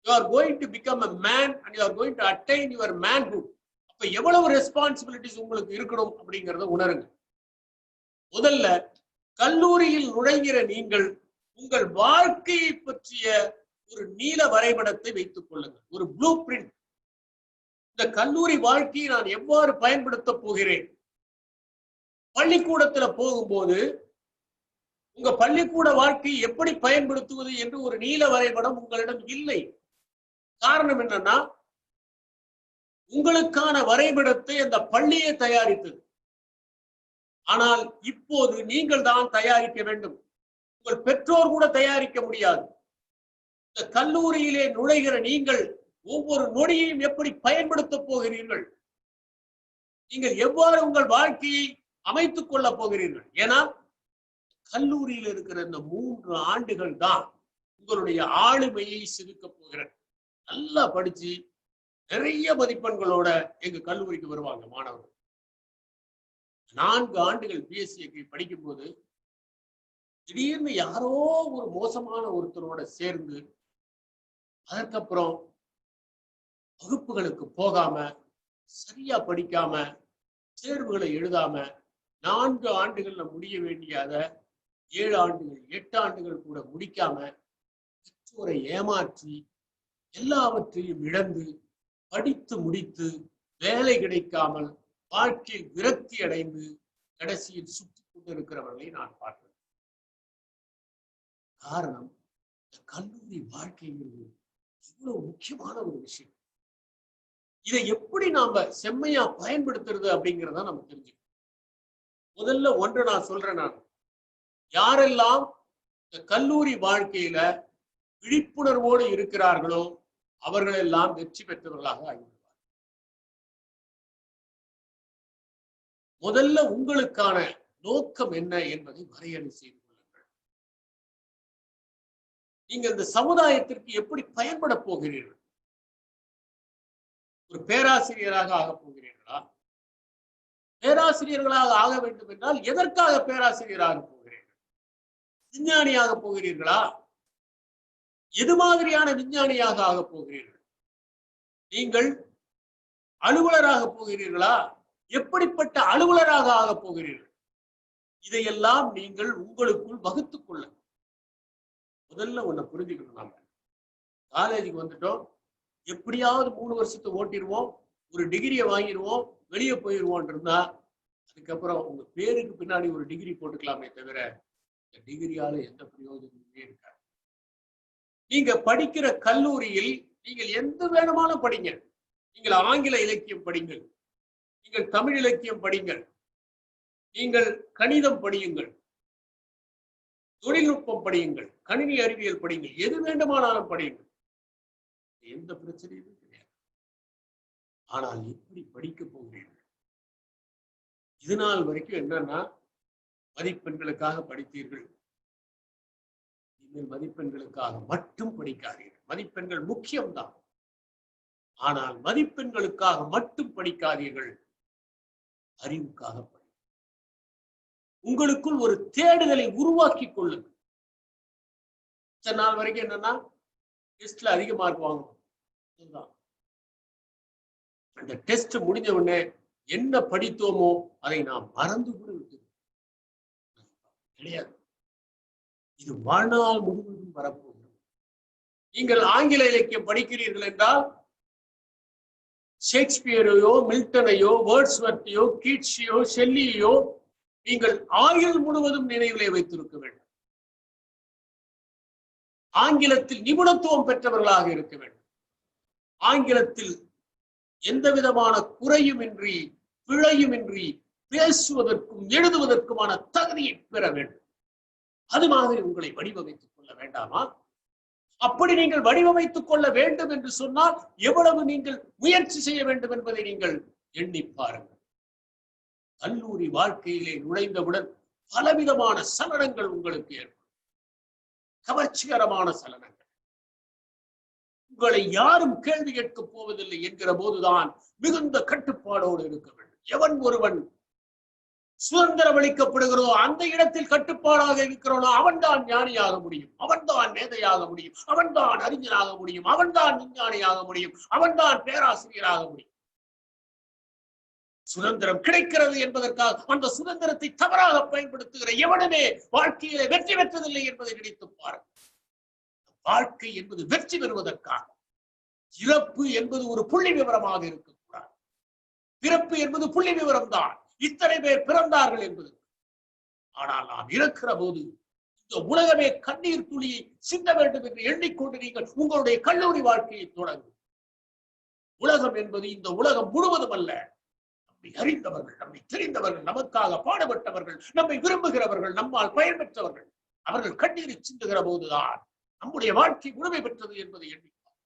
You are going to become a man and you are going to attain your manhood. அப்ப எவ்வளவு ரெஸ்பான்சிபிலிட்டிஸ் உங்களுக்கு இருக்கணும் அப்படிங்கறத உணருங்க. முதல்ல கல்லூரியில் நுழைகிற நீங்கள் உங்கள் வாழ்க்கையை பற்றிய ஒரு நீல வரைபடத்தை வைத்துக் கொள்ளுங்கள், ஒரு ப்ளூ பிரிண்ட். இந்த கல்லூரி வாழ்க்கையை நான் எவ்வாறு பயன்படுத்த போகிறேன்? பள்ளிக்கூடத்துல போகும்போது உங்க பள்ளிக்கூட வாழ்க்கையை எப்படி பயன்படுத்துவது என்று ஒரு நீல வரைபடம் உங்களிடம் இல்லை. காரணம் என்னன்னா, உங்களுக்கான வரைபடத்தை அந்த பள்ளியே தயாரித்தது. ஆனால் இப்போது நீங்கள் தான் தயாரிக்க வேண்டும். உங்கள் பெற்றோர் கூட தயாரிக்க முடியாது. இந்த கல்லூரியிலே நுழைகிற நீங்கள் ஒவ்வொரு நொடியையும் எப்படி பயன்படுத்த போகிறீர்கள்? நீங்கள் எவ்வாறு உங்கள் வாழ்க்கையை அமைத்துக் கொள்ள போகிறீர்கள்? ஏன்னா கல்லூரியில் இருக்கிற இந்த 3 ஆண்டுகள் தான் உங்களுடைய ஆளுமையை செதுக்க போகிறது. நல்லா படிச்சு நிறைய மதிப்பெண்களோட எங்க கல்லூரிக்கு வருவாங்க மாணவர்கள். 4 ஆண்டுகள் பிஎஸ்சி படிக்கும் போது திடீர்னு யாரோ ஒரு மோசமான ஒருத்தரோட சேர்ந்து அதற்கப்புறம் வகுப்புகளுக்கு போகாம, சரியா படிக்காம, தேர்வுகளை எழுதாம 4 ஆண்டுகள்ல முடிய வேண்டியத 7 ஆண்டுகள் 8 ஆண்டுகள் கூட முடிக்காம பெற்றோரை ஏமாற்றி எல்லாவற்றையும் இழந்து படித்து முடித்து வேலை கிடைக்காமல் வாழ்க்கையில் விரக்தி அடைந்து கடைசியில் சுற்றிக் கொண்டிருக்கிறவர்களை நான் பார்க்கிறேன். காரணம், கல்லூரி வாழ்க்கைங்கிறது இவ்வளவு முக்கியமான ஒரு விஷயம். இதை எப்படி நாம செம்மையா பயன்படுத்துறது அப்படிங்கிறத நம்ம தெரிஞ்சுக்கணும். முதல்ல ஒன்று நான் சொல்றேன், நான் யாரெல்லாம் இந்த கல்லூரி வாழ்க்கையில விழிப்புணர்வோடு இருக்கிறார்களோ அவர்கள் எல்லாம் வெற்றி பெற்றவர்களாக ஆகிவிடுவார். முதல்ல உங்களுக்கான நோக்கம் என்ன என்பதை வரையறை செய்து கொள்ளுங்கள். நீங்கள் இந்த சமுதாயத்திற்கு எப்படி பயன்பட போகிறீர்கள்? ஒரு பேராசிரியராக ஆகப் போகிறீர்களா? பேராசிரியர்களாக ஆக வேண்டும் என்றால் எதற்காக பேராசிரியராக போகிறீர்கள்? விஞ்ஞானியாக போகிறீர்களா? எது மாதிரியான விஞ்ஞானியாக ஆக போகிறீர்கள்? நீங்கள் அலுவலராக போகிறீர்களா? எப்படிப்பட்ட அலுவலராக ஆக போகிறீர்கள்? இதையெல்லாம் நீங்கள் உங்களுக்குள் வகுத்துக் கொள்ள முதல்ல ஒன்ன புரிஞ்சுக்கணும். நாம காலேஜுக்கு வந்துட்டோம், எப்படியாவது 3 வருஷத்தை ஓட்டிடுவோம், ஒரு டிகிரியை வாங்கிடுவோம், வெளியே போயிடுவோம் இருந்தா அதுக்கப்புறம் உங்க பேருக்கு பின்னாடி ஒரு டிகிரி போட்டுக்கலாமே தவிர இந்த டிகிரியால எந்த பிரயோஜனமுமே இருக்காது. நீங்க படிக்கிற கல்லூரியில் நீங்கள் எந்த வேணுமானும் படிங்க. நீங்கள் ஆங்கில இலக்கியம் படிங்கள், நீங்கள் தமிழ் இலக்கியம் படிங்கள், நீங்கள் கணிதம் படியுங்கள், தொழில்நுட்பம் படியுங்கள், கணினி அறிவியல் படியுங்கள், எது வேண்டுமானாலும் படியுங்கள், எந்த பிரச்சனையும் கிடையாது. ஆனால் எப்படி படிக்க போகிறீர்கள்? இது நாள் வரைக்கும் என்னன்னா மதிப்பெண்களுக்காக படித்தீர்கள். நீங்கள் மதிப்பெண்களுக்காக மட்டும் படிக்காதீர்கள். மதிப்பெண்கள் முக்கியம்தான், ஆனால் மதிப்பெண்களுக்காக மட்டும் படிக்காதீர்கள். அறிவுக்காக படி. உங்களுக்குள் ஒரு தேடுதலை உருவாக்கி கொள்ளுங்கள். இத்தனை நாள் வரைக்கும் என்னன்னா டெஸ்ட்ல அதிக மார்க் வாங்கணும். அந்த டெஸ்ட் முடிஞ்ச உடனே என்ன படித்தோமோ அதை நாம் மறந்து கூட விட்டு கிடையாது. இது வாழ்நாள் முழுவதும் வரப்போகிறது. நீங்கள் ஆங்கில இலக்கியம் படிக்கிறீர்கள் என்றால் ஷேக்ஸ்பியரையோ, மில்டனையோ, வேர்ட்ஸ்வர்த்தையோ, கீட்ஸையோ, ஷெல்லியோ நீங்கள் ஆயுள் முழுவதும் நினைவிலே வைத்திருக்க வேண்டும். ஆங்கிலத்தில் நிபுணத்துவம் பெற்றவர்களாக இருக்க வேண்டும். ஆங்கிலத்தில் எந்த விதமான குறையுமின்றி பிழையுமின்றி பேசுவதற்கும் எழுதுவதற்குமான தகுதியை பெற வேண்டும். அது மாதிரி உங்களை வடிவமைத்துக் கொள்ள வேண்டாமா? அப்படி நீங்கள் வடிவமைத்துக் கொள்ள வேண்டும் என்று சொன்னால் எவ்வளவு நீங்கள் முயற்சி செய்ய வேண்டும் என்பதை நீங்கள் எண்ணி பாருங்கள். கல்லூரி வாழ்க்கையிலே நுழைந்தவுடன் பலவிதமான சலனங்கள் உங்களுக்கு ஏற்படும். கவர்ச்சிகரமான சலனங்கள். உங்களை யாரும் கேள்வி கேட்கப் போவதில்லை என்கிற போதுதான் மிகுந்த கட்டுப்பாடோடு இருக்க வேண்டும். எவன் ஒருவன் சுதந்திரம் அளிக்கப்படுகிறதோ அந்த இடத்தில் கட்டுப்பாடாக இருக்கிறோனோ அவன்தான் ஞானியாக முடியும், அவன்தான் மேதையாக முடியும், அவன்தான் அறிஞராக முடியும், அவன்தான் விஞ்ஞானியாக முடியும், அவன்தான் பேராசிரியராக முடியும். சுதந்திரம் கிடைக்கிறது என்பதற்காக அந்த சுதந்திரத்தை தவறாக பயன்படுத்துகிற எவனுமே வாழ்க்கையிலே வெற்றி பெற்றதில்லை என்பதை நினைத்து பாருங்கள். வாழ்க்கை என்பது வெற்றி பெறுவதற்காக. இறப்பு என்பது ஒரு புள்ளி விவரமாக இருக்கக்கூடாது. பிறப்பு என்பது புள்ளி விவரம் தான். இத்தனை பேர் பிறந்தார்கள் என்பது. ஆனால் நாம் இறக்கிற போது இந்த உலகமே கண்ணீர் துளியை சிந்த வேண்டும் என்று எண்ணிக்கொண்டு நீங்கள் உங்களுடைய கல்லூரி வாழ்க்கையை தொடங்கும். உலகம் என்பது இந்த உலகம் முழுவதும் அல்ல. நம்மை அறிந்தவர்கள், நம்மை தெரிந்தவர்கள், நமக்காக பாடுபட்டவர்கள், நம்மை விரும்புகிறவர்கள், நம்மால் பயன் பெற்றவர்கள், அவர்கள் கண்ணீரை சிந்துகிற போதுதான் நம்முடைய வாழ்க்கை முழுமை பெற்றது என்பதை எண்ணிப்பார்.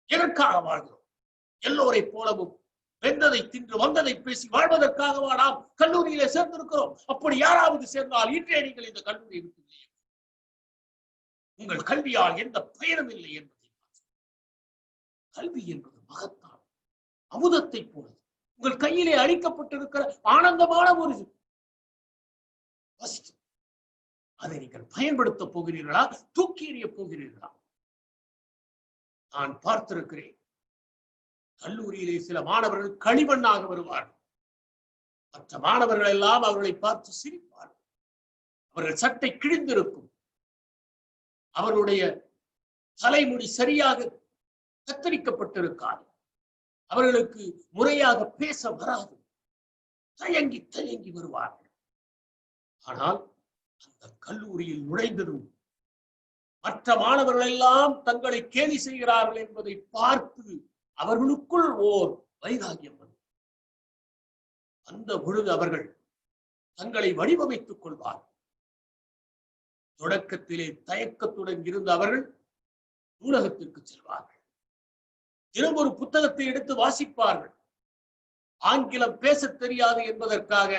எதற்காக வாழ்கிறோம்? எல்லோரை போலவும் வெந்ததை தின்று வந்ததை பேசி வாழ்வதற்காகவா நாம் கல்லூரியிலே சேர்ந்திருக்கிறோம்? அப்படி யாராவது சேர்ந்தால் இன்றே நீங்கள் இந்த கல்லூரியை விட்டு வெளியே. உங்கள் கல்வியால் எந்த பயனும் இல்லை என்பதை கல்வி என்பது மகத்தான் அமுதத்தை போல உங்கள் கையிலே அளிக்கப்பட்டிருக்கிற ஆனந்தமான ஒரு வஸ்து. அதை நீங்கள் பயன்படுத்த போகிறீர்களா? தூக்கி எறிய போகிறீர்களா? நான் பார்த்திருக்கிறேன், கல்லூரியிலே சில மாணவர்கள் களிமண்ணாக வருவார்கள். மற்ற மாணவர்கள் எல்லாம் அவர்களை பார்த்து சிரிப்பார்கள். அவர்கள் சட்டை கிழிந்திருக்கும், அவருடைய தலைமுடி சரியாக கத்தரிக்கப்பட்டிருக்காது, அவர்களுக்கு முறையாக பேச வராது, தயங்கி தயங்கி வருவார்கள். ஆனால் அந்த கல்லூரியில் நுழைந்ததும் மற்ற மாணவர்கள் எல்லாம் தங்களை கேலி செய்கிறார்கள் என்பதை பார்த்து அவர்களுக்குள் ஓர் வைராகியம் வந்தது. அந்த பொழுது அவர்கள் தங்களை வடிவமைத்துக் கொள்வார்கள். தொடக்கத்திலே தயக்கத்துடன் இருந்த அவர்கள் நூலகத்திற்கு செல்வார்கள். தினம் ஒரு புத்தகத்தை எடுத்து வாசிப்பார்கள். ஆங்கிலம் பேசத் தெரியாது என்பதற்காக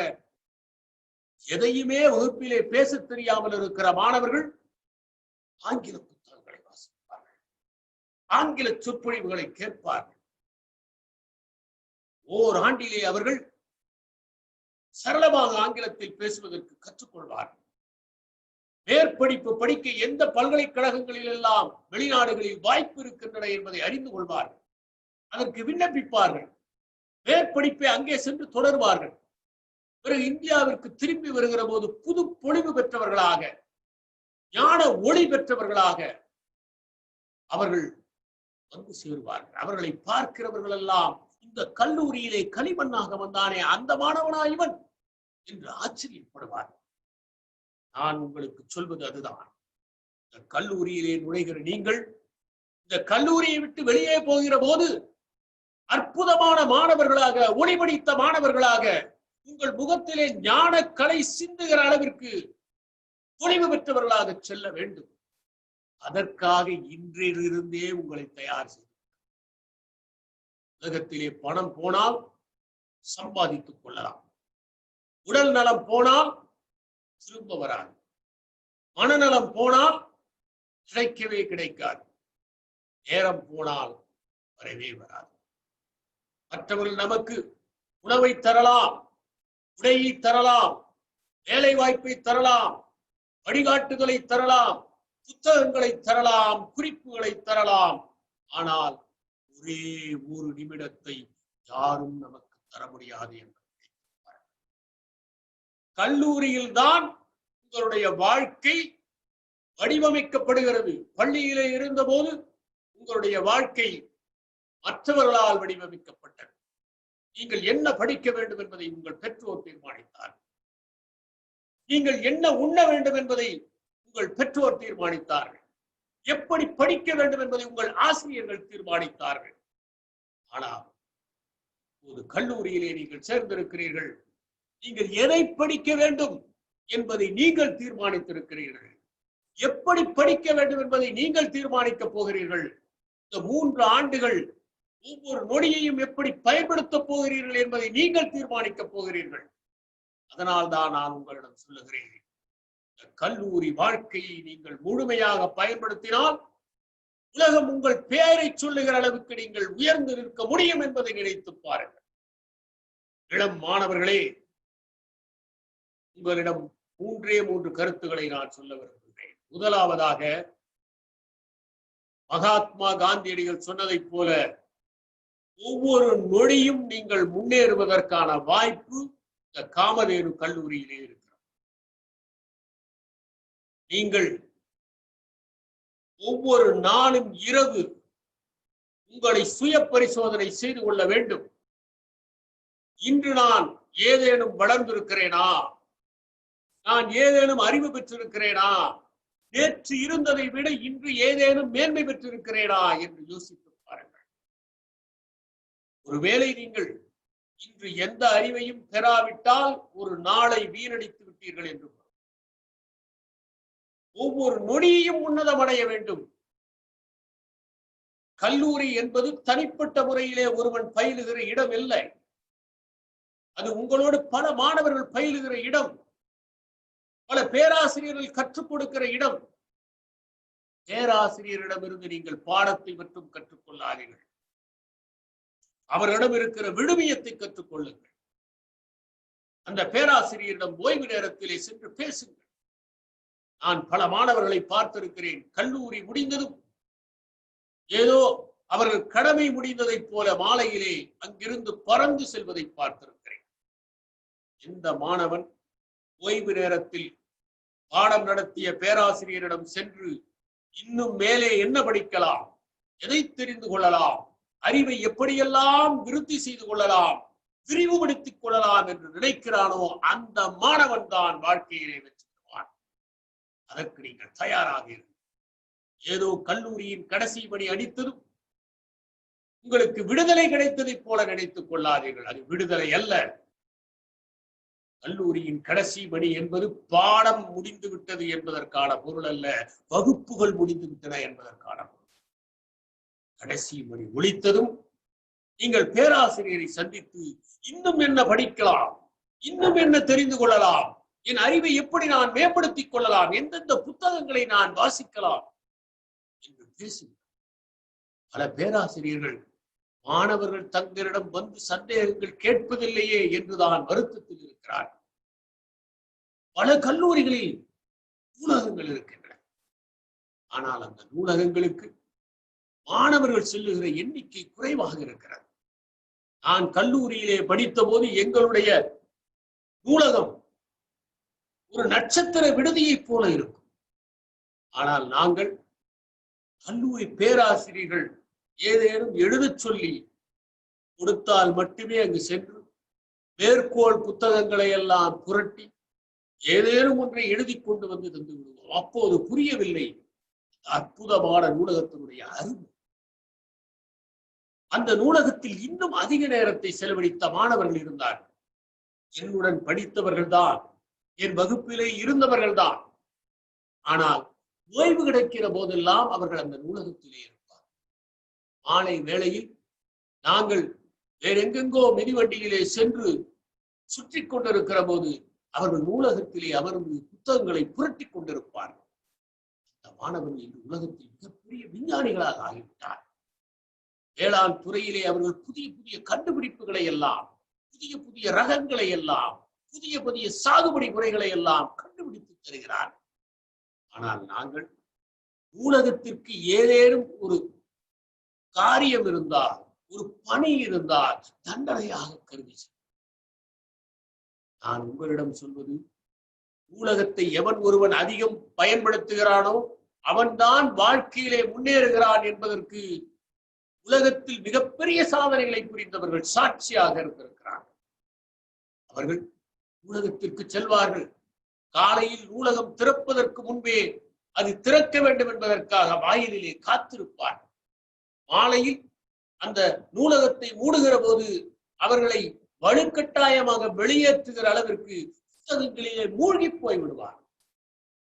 எதையுமே வகுப்பிலே பேசத் தெரியாமல் இருக்கிற மாணவர்கள் ஆங்கில புத்தகங்களை வாசிப்பார்கள், ஆங்கில சொற்பொழிவுகளை கேட்பார்கள். ஓராண்டிலே அவர்கள் சரளமாக ஆங்கிலத்தில் பேசுவதற்கு கற்றுக்கொள்வார்கள். மேற்படிப்பு படிக்க எந்த பல்கலைக்கழகங்களில் எல்லாம் வெளிநாடுகளில் வாய்ப்பு இருக்கின்றன என்பதை அறிந்து கொள்வார்கள். அதற்கு விண்ணப்பிப்பார்கள். மேற்படிப்பை அங்கே சென்று தொடர்வார்கள். பிறகு இந்தியாவிற்கு திரும்பி வருகிற போது புது பொலிவு பெற்றவர்களாக, ஞான ஒளி பெற்றவர்களாக அவர்கள் வந்து சேருவார்கள். அவர்களை பார்க்கிறவர்கள் எல்லாம் இந்த கல்லூரியிலே களிமண்ணாக வந்தானே அந்த மாணவனா இவன் என்று ஆச்சரியப்படுவார்கள். நான் உங்களுக்கு சொல்வது அதுதான். இந்த கல்லூரியிலே நுழைகிற நீங்கள் இந்த கல்லூரியை விட்டு வெளியே போகிற போது அற்புதமான மாணவர்களாக, ஒளிபடித்த மாணவர்களாக, உங்கள் முகத்திலே ஞான கலை சிந்துகிற அளவிற்கு பொலிவு பெற்றவர்களாக செல்ல வேண்டும். அதற்காக இன்றிலிருந்தே உங்களை தயார் செய்ய. உலகத்திலே பணம் போனால் சம்பாதித்துக் கொள்ளலாம், உடல் நலம் போனால் திரும்ப வராது, மனநலம் போனால் கிடைக்கவே கிடைக்காது, நேரம் போனால் வரவே வராது. மற்றவர்கள் நமக்கு உணவை தரலாம், உடையை தரலாம், வேலை வாய்ப்பை தரலாம், வழிகாட்டுதலை தரலாம், புத்தகங்களை தரலாம், குறிப்புகளை தரலாம். ஆனால் ஒரே ஒரு நிமிடத்தை யாரும் நமக்கு தர முடியாது என்பதை கல்லூரியில் தான் உங்களுடைய வாழ்க்கை வடிவமைக்கப்படுகிறது. பள்ளியிலே இருந்த போது உங்களுடைய வாழ்க்கை மற்றவர்களால் வடிவமைக்கப்பட்டது. நீங்கள் என்ன படிக்க வேண்டும் என்பதை உங்கள் பெற்றோர் தீர்மானித்தார்கள். நீங்கள் என்ன உண்ண வேண்டும் என்பதை உங்கள் பெற்றோர் தீர்மானித்தார்கள். எப்படி படிக்க வேண்டும் என்பதை உங்கள் ஆசிரியர்கள் தீர்மானித்தார்கள். ஆனால் ஒரு கல்லூரியிலே நீங்கள் சேர்ந்திருக்கிறீர்கள். நீங்கள் எதை படிக்க வேண்டும் என்பதை நீங்கள் தீர்மானித்திருக்கிறீர்கள். எப்படி படிக்க வேண்டும் என்பதை நீங்கள் தீர்மானிக்கப் போகிறீர்கள். இந்த 3 ஆண்டுகள் ஒவ்வொரு நொடியையும் எப்படி பயன்படுத்தப் போகிறீர்கள் என்பதை நீங்கள் தீர்மானிக்கப் போகிறீர்கள். அதனால் தான் நான் உங்களிடம் சொல்லுகிறேன், இந்த கல்லூரி வாழ்க்கையை நீங்கள் முழுமையாக பயன்படுத்தினால் உலகம் உங்கள் பெயரை சொல்லுகிற அளவுக்கு நீங்கள் உயர்ந்து நிற்க முடியும் என்பதை நினைத்து பாருங்கள். இளம் மாணவர்களே, உங்களிடம் 3 கருத்துக்களை நான் சொல்ல விரும்புகிறேன். முதலாவதாக, மகாத்மா காந்தியடிகள் சொன்னதைப் போல ஒவ்வொரு நொடியும் நீங்கள் முன்னேறுவதற்கான வாய்ப்பு இந்த காமதேனு கல்லூரியிலே இருக்கிறது. நீங்கள் ஒவ்வொரு நாளும் இரவு உங்களை சுய பரிசோதனை செய்து கொள்ள வேண்டும். இன்று நான் ஏதேனும் வளர்ந்திருக்கிறேனா? நான் ஏதேனும் அறிவு பெற்றிருக்கிறேனா? நேற்று இருந்ததை விட இன்று ஏதேனும் மேன்மை பெற்றிருக்கிறேனா என்று யோசித்து பாருங்கள். ஒருவேளை நீங்கள் இன்று எந்த அறிவையும் பெறாவிட்டால் ஒரு நாளை வீணடித்து விட்டீர்கள் என்று. ஒவ்வொரு நொடியையும் உன்னதமடைய வேண்டும். கல்லூரி என்பது தனிப்பட்ட முறையிலே ஒருவன் பயிலுகிற இடம் இல்லை. அது உங்களோடு பல மாணவர்கள் பயிலுகிற இடம், பல பேராசிரியர்கள் கற்றுக் கொடுக்கிற இடம். பேராசிரியரிடமிருந்து நீங்கள் பாடத்தை மட்டும் கற்றுக்கொள்ளாதீர்கள், அவர்களிடம் இருக்கிற விழுமியத்தை கற்றுக்கொள்ளுங்கள். அந்த பேராசிரியரிடம் ஓய்வு நேரத்திலே சென்று பேசுங்கள். நான் பல மாணவர்களை பார்த்திருக்கிறேன். கல்லூரி முடிந்ததும் ஏதோ அவர்கள் கடமை முடிந்ததைப் போல மாலையிலே அங்கிருந்து பறந்து செல்வதை பார்த்திருக்கிறேன். இந்த மாணவன் ஓய்வு நேரத்தில் பாடம் நடத்திய பேராசிரியரிடம் சென்று இன்னும் மேலே என்ன படிக்கலாம், எதை தெரிந்து கொள்ளலாம் அறிவை எப்படியெல்லாம் விருத்தி செய்து கொள்ளலாம், விரிவுபடுத்திக் கொள்ளலாம் என்று நினைக்கிறானோ அந்த மாணவன் தான் வாழ்க்கையிலே வெற்றி பெறுவான். அதற்கு நீங்கள் தயாராக இருங்கள். ஏதோ கல்லூரியின் கடைசி பணி அடித்ததும் உங்களுக்கு விடுதலை கிடைத்ததைப் போல நினைத்துக் கொள்ளாதீர்கள். அது விடுதலை அல்ல. கல்லூரியின் கடைசி பணி என்பது பாடம் முடிந்து விட்டது என்பதற்கான பொருள் அல்ல, வகுப்புகள் முடிந்து விட்டன என்பதற்கான பொருள். கடைசி மணி ஒலித்ததும் நீங்கள் பேராசிரியரை சந்தித்து இன்னும் என்ன படிக்கலாம், இன்னும் என்ன தெரிந்து கொள்ளலாம், என் அறிவை எப்படி நான் மேம்படுத்திக் கொள்ளலாம், எந்தெந்த புத்தகங்களை நான் வாசிக்கலாம் என்று பேசுங்கள். பல பேராசிரியர்கள் மாணவர்கள் தங்களிடம் வந்து சந்தேகங்கள் கேட்பதில்லையே என்றுதான் வருத்தத்தில் இருக்கிறார். பல கல்லூரிகளில் நூலகங்கள் இருக்கின்றன. ஆனால் அந்த நூலகங்களுக்கு மாணவர்கள் செல்லுகிற எண்ணிக்கை குறைவாக இருக்கிறது. நான் கல்லூரியிலே படித்த போது எங்களுடைய நூலகம் ஒரு நட்சத்திர விடுதியைப் போல இருக்கும். ஆனால் நாங்கள் கல்லூரி பேராசிரியர்கள் ஏதேனும் எழுதச் சொல்லி கொடுத்தால் மட்டுமே அங்கு சென்று மேற்கோள் புத்தகங்களை எல்லாம் புரட்டி ஏதேனும் ஒன்றை எழுதி கொண்டு வந்து தந்து விடுவோம். அப்போது புரியவில்லை அற்புதமான நூலகத்தினுடைய அறிவு. அந்த நூலகத்தில் இன்னும் அதிக நேரத்தை செலவழித்த மாணவர்கள் இருந்தார்கள். என்னுடன் படித்தவர்கள் தான், என் வகுப்பிலே இருந்தவர்கள் தான். ஆனால் ஓய்வு கிடைக்கிற போதெல்லாம் அவர்கள் அந்த நூலகத்திலே இருப்பார். மாலை வேளையில் நாங்கள் வேறெங்கெங்கோ மிதிவண்டியிலே சென்று சுற்றி கொண்டிருக்கிற போது அவர்கள் நூலகத்திலே அமர்ந்து புத்தகங்களை புரட்டி கொண்டிருப்பார்கள். அந்த மாணவர்கள் இந்த உலகத்தில் மிகப்பெரிய விஞ்ஞானிகளாக ஆகிவிட்டார். வேளாண் துறையிலே அவர்கள் புதிய புதிய கண்டுபிடிப்புகளை எல்லாம், புதிய புதிய ரகங்களை எல்லாம், புதிய புதிய சாகுபடி முறைகளை எல்லாம் கண்டுபிடித்து தருகிறார். ஆனால் நாங்கள் நூலகத்திற்கு ஏதேனும் ஒரு காரியம் இருந்தால், ஒரு பணி இருந்தால் தண்டனையாக கருதி. நான் உங்களிடம் சொல்வது, நூலகத்தை எவன் ஒருவன் அதிகம் பயன்படுத்துகிறானோ அவன்தான் வாழ்க்கையிலே முன்னேறுகிறான் என்பதற்கு உலகத்தில் மிகப்பெரிய சாதனைகளை புரிந்தவர்கள் சாட்சியாக இருந்திருக்கிறார்கள். அவர்கள் நூலகத்திற்கு செல்வார்கள். காலையில் நூலகம் திறப்பதற்கு முன்பே அது திறக்க வேண்டும் என்பதற்காக வாயிலிலே காத்திருப்பார். மாலையில் அந்த நூலகத்தை மூடுகிற போது அவர்களை வலுக்கட்டாயமாக வெளியேற்றுகிற அளவிற்கு புத்தகங்களிலே மூழ்கி போய்விடுவார்.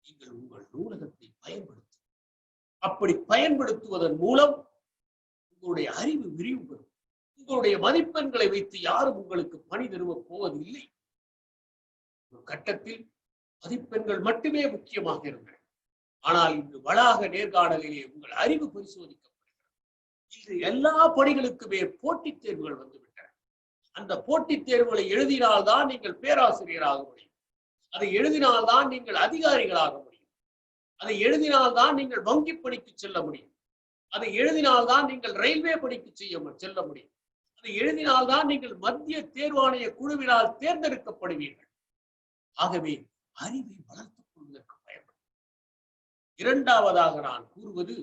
நீங்கள் உங்கள் நூலகத்தை பயன்படுத்த, அப்படி பயன்படுத்துவதன் மூலம் உங்களுடைய அறிவு விரிவு பெறும். உங்களுடைய மதிப்பெண்களை வைத்து யாரும் உங்களுக்கு பணி தருவப் போவதில்லை. ஒரு கட்டத்தில் மதிப்பெண்கள் மட்டுமே முக்கியமாக இருந்தன. ஆனால் இன்று வளாக நேர்காணலிலே உங்கள் அறிவு பரிசோதிக்கப்படுகிறது. இன்று எல்லா பணிகளுக்குமே போட்டித் தேர்வுகள் வந்துவிட்டன. அந்த போட்டித் தேர்வுகளை எழுதினால்தான் நீங்கள் பேராசிரியராக முடியும். அதை எழுதினால்தான் நீங்கள் அதிகாரிகளாக முடியும். அதை எழுதினால்தான் நீங்கள் வங்கி பணிக்கு செல்ல முடியும். அதை எழுதினால்தான் நீங்கள் ரயில்வே பணிக்கு செல்ல முடியும். அதை எழுதினால்தான் நீங்கள் மத்திய தேர்வாணைய குழுவினால் தேர்ந்தெடுக்கப்படுவீர்கள். ஆகவே அறிவை வளர்த்துக் கொள்வதற்கு பயன்படும். இரண்டாவதாக நான் கூறுவது,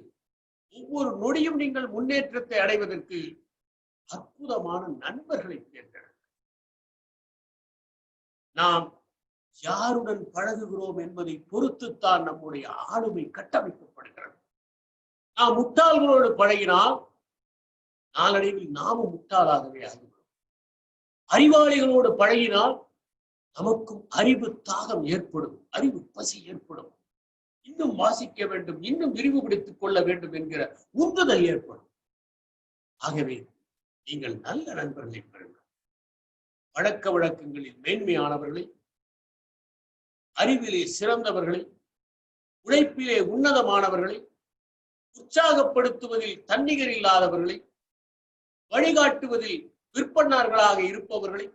ஒவ்வொரு நொடியும் நீங்கள் முன்னேற்றத்தை அடைவதற்கு அற்புதமான நண்பர்களை தேர்ந்தெடுக்க. நாம் யாருடன் பழகுகிறோம் என்பதை பொறுத்துத்தான் நம்முடைய ஆளுமை கட்டமைக்கப்படுகிறது. நாம் முட்டாள்களோடு பழகினால் நாளடைவில் நாமும் முட்டாளாகவே ஆகிவிடும். அறிவாளிகளோடு பழகினால் நமக்கும் அறிவு தாகம் ஏற்படும், அறிவு பசி ஏற்படும். இன்னும் வாசிக்க வேண்டும், இன்னும் விரிவுபடுத்திக் கொள்ள வேண்டும் என்கிற உந்துதல் ஏற்படும். ஆகவே நீங்கள் நல்ல நண்பர்களை பெறுங்கள். பழக்க வழக்கங்களில் மேன்மையானவர்களை, அறிவிலே சிறந்தவர்களை, உழைப்பிலே உன்னதமானவர்களை, உற்சாகப்படுத்துவதில் தன்னிகர் இல்லாதவர்களை, வழிகாட்டுவதில் விற்பனார்களாக இருப்பவர்களை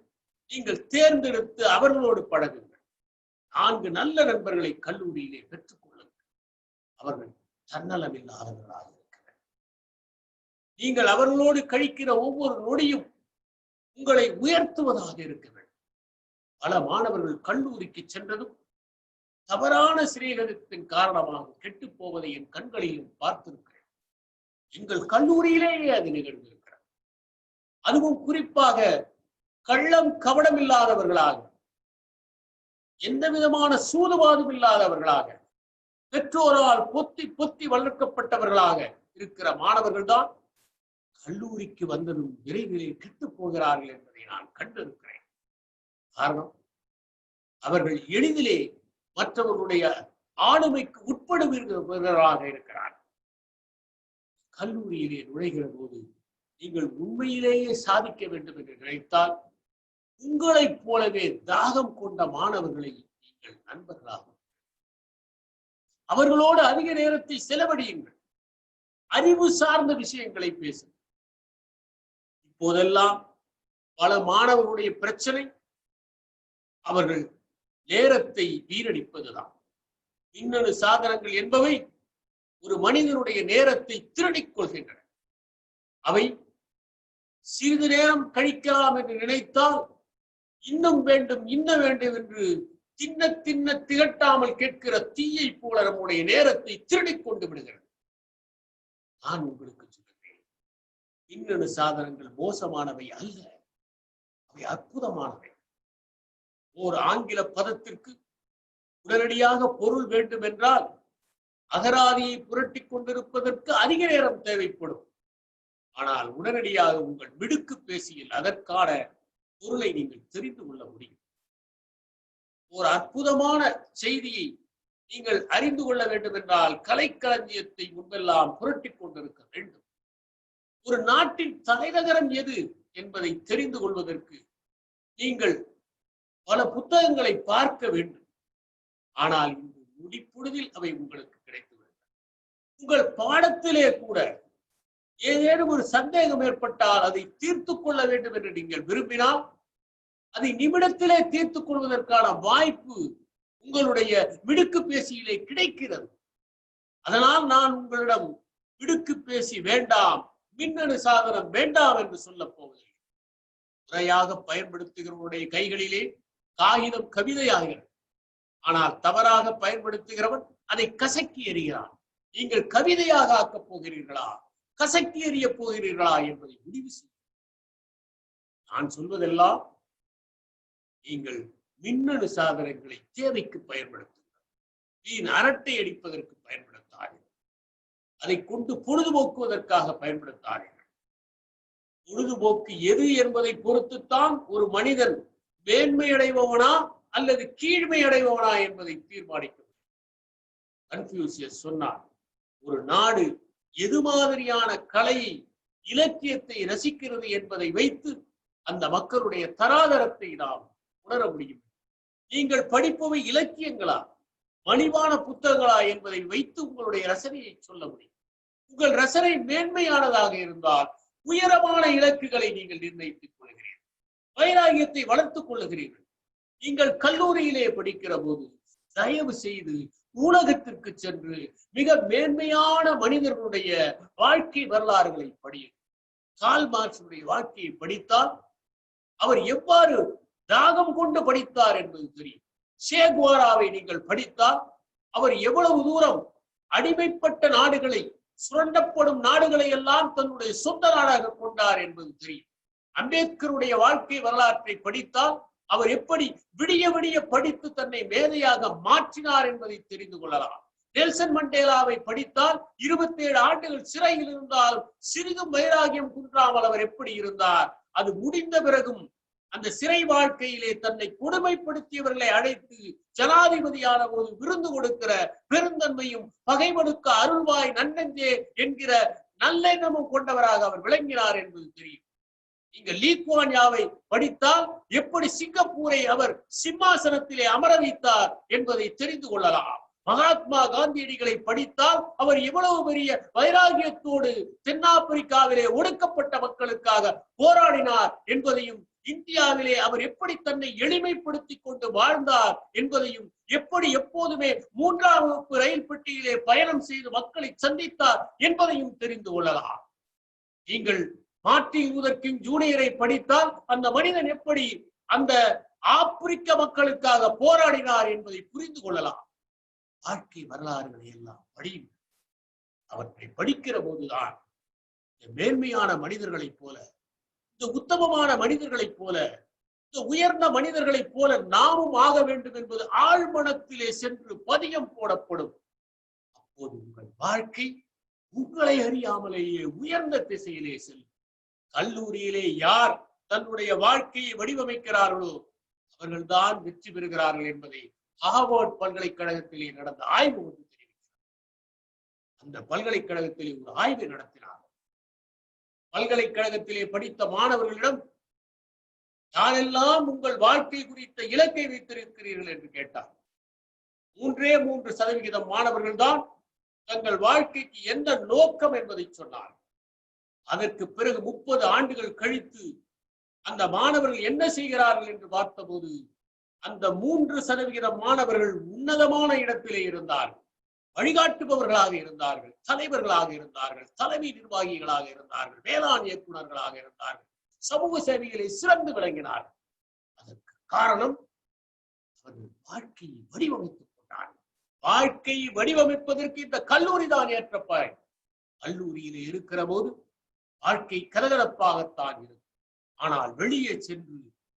நீங்கள் தேர்ந்தெடுத்து அவர்களோடு பழகுங்கள். 4 நல்ல நண்பர்களை கல்லூரியிலே பெற்றுக் கொள்ளுங்கள். அவர்கள் தன்னலமில்லாதவர்களாக இருக்கிறார்கள். நீங்கள் அவர்களோடு கழிக்கிற ஒவ்வொரு நொடியும் உங்களை உயர்த்துவதாக இருக்க வேண்டும். பல மாணவர்கள் கல்லூரிக்கு சென்றதும் தவறான சிநேகத்தின் காரணமாக கெட்டுப் போவதை என் கண்களிலும் பார்த்திருக்கிறேன். எங்கள் கல்லூரியிலேயே அது நிகழ்ந்திருக்கிறது. அதுவும் குறிப்பாக கள்ளம் கவடம் இல்லாதவர்களாக, எந்த விதமான சூதுவாதும் இல்லாதவர்களாக, பெற்றோரால் பொத்தி பொத்தி வளர்க்கப்பட்டவர்களாக இருக்கிற மாணவர்கள் தான் கல்லூரிக்கு வந்ததும் விரைவிலே கெட்டுப் போகிறார்கள் என்பதை நான் கண்டிருக்கிறேன். காரணம், அவர்கள் எளிதிலே மற்றவர்களுடைய ஆளுமைக்கு உட்படுவீர்களாக இருக்கிறார். கல்லூரியிலே நுழைகிற போது நீங்கள் உண்மையிலேயே சாதிக்க வேண்டும் என்று நினைத்தால் உங்களைப் போலவே தாகம் கொண்ட மாணவர்களை நீங்கள் நண்பர்களாக அவர்களோடு அதிக நேரத்தை செலவழியுங்கள். அறிவு சார்ந்த விஷயங்களை பேசுங்கள். இப்போதெல்லாம் பல மாணவர்களுடைய பிரச்சனை அவர்கள் நேரத்தை வீணடிப்பதுதான். மின்னணு சாதனங்கள் என்பவை ஒரு மனிதனுடைய நேரத்தை திருடிக் கொள்கின்றன. அவை சிறிது நேரம் கழிக்கலாம் என்று நினைத்தால் இன்னும் வேண்டும் இன்னும் வேண்டும் என்று தின்ன தின்ன திகட்டாமல் கேட்கிற தீயை போல நம்முடைய நேரத்தை திருடிக் கொண்டு விடுகிறது. நான் உங்களுக்கு சொல்லுகிறேன், மின்னணு சாதனங்கள் மோசமானவை அல்ல, அவை அற்புதமானவை. ஓர் ஆங்கில பதத்திற்கு உடனடியாக பொருள் வேண்டும் என்றால் அகராதியை புரட்டி கொண்டிருப்பதற்கு அதிக நேரம் தேவைப்படும். ஆனால் உடனடியாக உங்கள் மிடுக்கு பேசியில் அதற்கான பொருளை நீங்கள் தெரிந்து கொள்ள முடியும். ஒரு அற்புதமான செய்தியை நீங்கள் அறிந்து கொள்ள வேண்டும் என்றால் கலைக்களஞ்சியத்தை முன்பெல்லாம் புரட்டி கொண்டிருக்க வேண்டும். ஒரு நாட்டின் தலைநகரம் எது என்பதை தெரிந்து கொள்வதற்கு நீங்கள் பல புத்தகங்களை பார்க்க வேண்டும். ஆனால் இந்த முடிப்பொழுதில் அவை உங்களுக்கு கிடைத்துவிடும். உங்கள் பாடத்திலே கூட ஏதேனும் ஒரு சந்தேகம் ஏற்பட்டால் அதை தீர்த்து கொள்ள வேண்டும் என்று நீங்கள் விரும்பினால் அதை நிமிடத்திலே தீர்த்துக் கொள்வதற்கான வாய்ப்பு உங்களுடைய மிடுக்கு பேசியிலே கிடைக்கிறது. அதனால் நான் உங்களிடம் மிடுக்கு பேசி வேண்டாம், மின்னணு சாதனம் வேண்டாம் என்று சொல்ல போவதில்லை. முறையாக பயன்படுத்துகிறவருடைய கைகளிலே காகிதம் கவிதையாகிறது. ஆனால் தவறாக பயன்படுத்துகிறவன் அதை கசக்கி எறிகிறான். நீங்கள் கவிதையாக ஆக்கப் போகிறீர்களா, கசக்கி எறிய போகிறீர்களா என்பதை முடிவு செய்ய. நான் சொல்வதெல்லாம் நீங்கள் மின்னணு சாதனங்களை தேவைக்கு பயன்படுத்துங்கள். வீண் அரட்டை அடிப்பதற்கு பயன்படுத்தாதீர்கள். அதை கொண்டு பொழுதுபோக்குவதற்காக பயன்படுத்தாதீர்கள். பொழுதுபோக்கு எது என்பதை பொறுத்துத்தான் ஒரு மனிதன் மேன்மை அடைபவனா அல்லது கீழ்மை அடைபவனா என்பதை தீர்மானிக்க முடியும். கன்ஃபியூசியஸ் சொன்னார், ஒரு நாடு எது மாதிரியான கலையை இலக்கியத்தை ரசிக்கிறது என்பதை வைத்து அந்த மக்களுடைய தராதரத்தை நாம் உணர முடியும். நீங்கள் படிப்பவை இலக்கியங்களா மலிவான புத்தகங்களா என்பதை வைத்து உங்களுடைய ரசனையை சொல்ல முடியும். உங்கள் ரசனை மேன்மையானதாக இருந்தால் உயரமான இலக்குகளை நீங்கள் நிர்ணயித்துக் கொள்கிறீர்கள், வைராகியத்தை வளர்த்துக் கொள்ளுகிறீர்கள். நீங்கள் கல்லூரியிலே படிக்கிற போது தயவு செய்து உலகத்திற்கு சென்று மிக மேன்மையான மனிதர்களுடைய வாழ்க்கை வரலாறுகளை படியுங்கள். கார்ல் மார்க்ஸுடைய வாழ்க்கையை படித்தால் அவர் எவ்வாறு தாகம் கொண்டு படித்தார் என்பது தெரியும். சே குவாராவை நீங்கள் படித்தால் அவர் எவ்வளவு தூரம் அடிமைப்பட்ட நாடுகளை, சுரண்டப்படும் நாடுகளை எல்லாம் தன்னுடைய சொந்த நாடாக கொண்டார் என்பது தெரியும். அம்பேத்கருடைய வாழ்க்கை வரலாற்றை படித்தால் அவர் எப்படி விடிய விடிய படித்து தன்னை மேதையாக மாற்றினார் என்பதை தெரிந்து கொள்ளலாம். நெல்சன் மண்டேலாவை படித்தால் 27 ஆண்டுகள் சிறையில் இருந்தால் சிறிதும் வைராகியம் குன்றாமல் அவர் எப்படி இருந்தார். அது முடிந்த பிறகும் அந்த சிறை வாழ்க்கையிலே தன்னை கொடுமைப்படுத்தியவர்களை அழைத்து ஜனாதிபதியான போது விருந்து கொடுக்கிற பெருந்தன்மையும் பகைவனுக்கு அருள்வாய் நன்னெஞ்சே என்கிற நல்லெண்ணமும் கொண்டவராக அவர் விளங்கினார் என்பது தெரியும். நீங்க லீ குவான் யாவை படித்தால் எப்படி சிங்கப்பூரை அவர் சிம்மாசனத்திலே அமர வைத்தார் என்பதை தெரிந்து கொள்ளலாம். மகாத்மா காந்தியடிகளை படித்தால் அவர் எவ்வளவு பெரிய வைராகியத்தோடு தென்னாப்பிரிக்காவிலே ஒடுக்கப்பட்ட மக்களுக்காக போராடினார் என்பதையும், இந்தியாவிலே அவர் எப்படி தன்னை எளிமைப்படுத்திக் கொண்டு வாழ்ந்தார் என்பதையும், எப்படி எப்போதுமே 3ஆம் வகுப்பு ரயில் பெட்டியிலே பயணம் செய்து மக்களை சந்தித்தார் என்பதையும் தெரிந்து கொள்ளலாம். நீங்கள் மார்ட்டின் லூதர் கிங் ஜூனியரை படித்தால் அந்த மனிதன் எப்படி அந்த ஆப்பிரிக்க மக்களுக்காக போராடினார் என்பதை புரிந்து கொள்ளலாம். வாழ்க்கை வரலாறுகளை எல்லாம் படியும். அவற்றை படிக்கிற போதுதான் மேன்மையான மனிதர்களைப் போல இந்த உத்தமமான மனிதர்களைப் போல, இந்த உயர்ந்த மனிதர்களைப் போல நாமும் ஆக வேண்டும் என்பது ஆழ்மனத்திலே சென்று பதியம் போடப்படும். அப்போது உங்கள் வாழ்க்கை உங்களை அறியாமலேயே உயர்ந்த திசையிலே செல்லும். கல்லூரியிலே யார் தன்னுடைய வாழ்க்கையை வடிவமைக்கிறார்களோ அவர்கள்தான் வெற்றி பெறுகிறார்கள் என்பதை ஹார்வர்ட் பல்கலைக்கழகத்திலே நடந்த ஆய்வு ஒன்று தெரிவிக்கிறது. அந்த பல்கலைக்கழகத்திலே ஒரு ஆய்வை நடத்தினார். பல்கலைக்கழகத்திலே படித்த மாணவர்களிடம் யாரெல்லாம் உங்கள் வாழ்க்கை குறித்த இலக்கை வைத்திருக்கிறீர்கள் என்று கேட்டார். 3% மாணவர்கள் தான் தங்கள் வாழ்க்கைக்கு எந்த நோக்கம் என்பதை சொன்னார். அதற்கு பிறகு 30 ஆண்டுகள் கழித்து அந்த மாணவர்கள் என்ன செய்கிறார்கள் என்று பார்த்தபோது அந்த 3% மாணவர்கள் உன்னதமான இடத்திலே இருந்தார்கள், வழிகாட்டுபவர்களாக இருந்தார்கள், தலைவர்களாக இருந்தார்கள், தலைமை நிர்வாகிகளாக இருந்தார்கள், வேளாண் இயக்குநர்களாக இருந்தார்கள், சமூக சேவைகளை சிறந்து விளங்கினார்கள். அதற்கு காரணம் அவர்கள் வாழ்க்கையை வடிவமைத்துக் கொண்டார்கள். வாழ்க்கையை வடிவமைப்பதற்கு இந்த கல்லூரி தான் ஏற்ற பாய். கல்லூரியிலே இருக்கிற போது வாழ்க்கை கலகலப்பாகத்தான் இருக்கும். ஆனால் வெளியே சென்று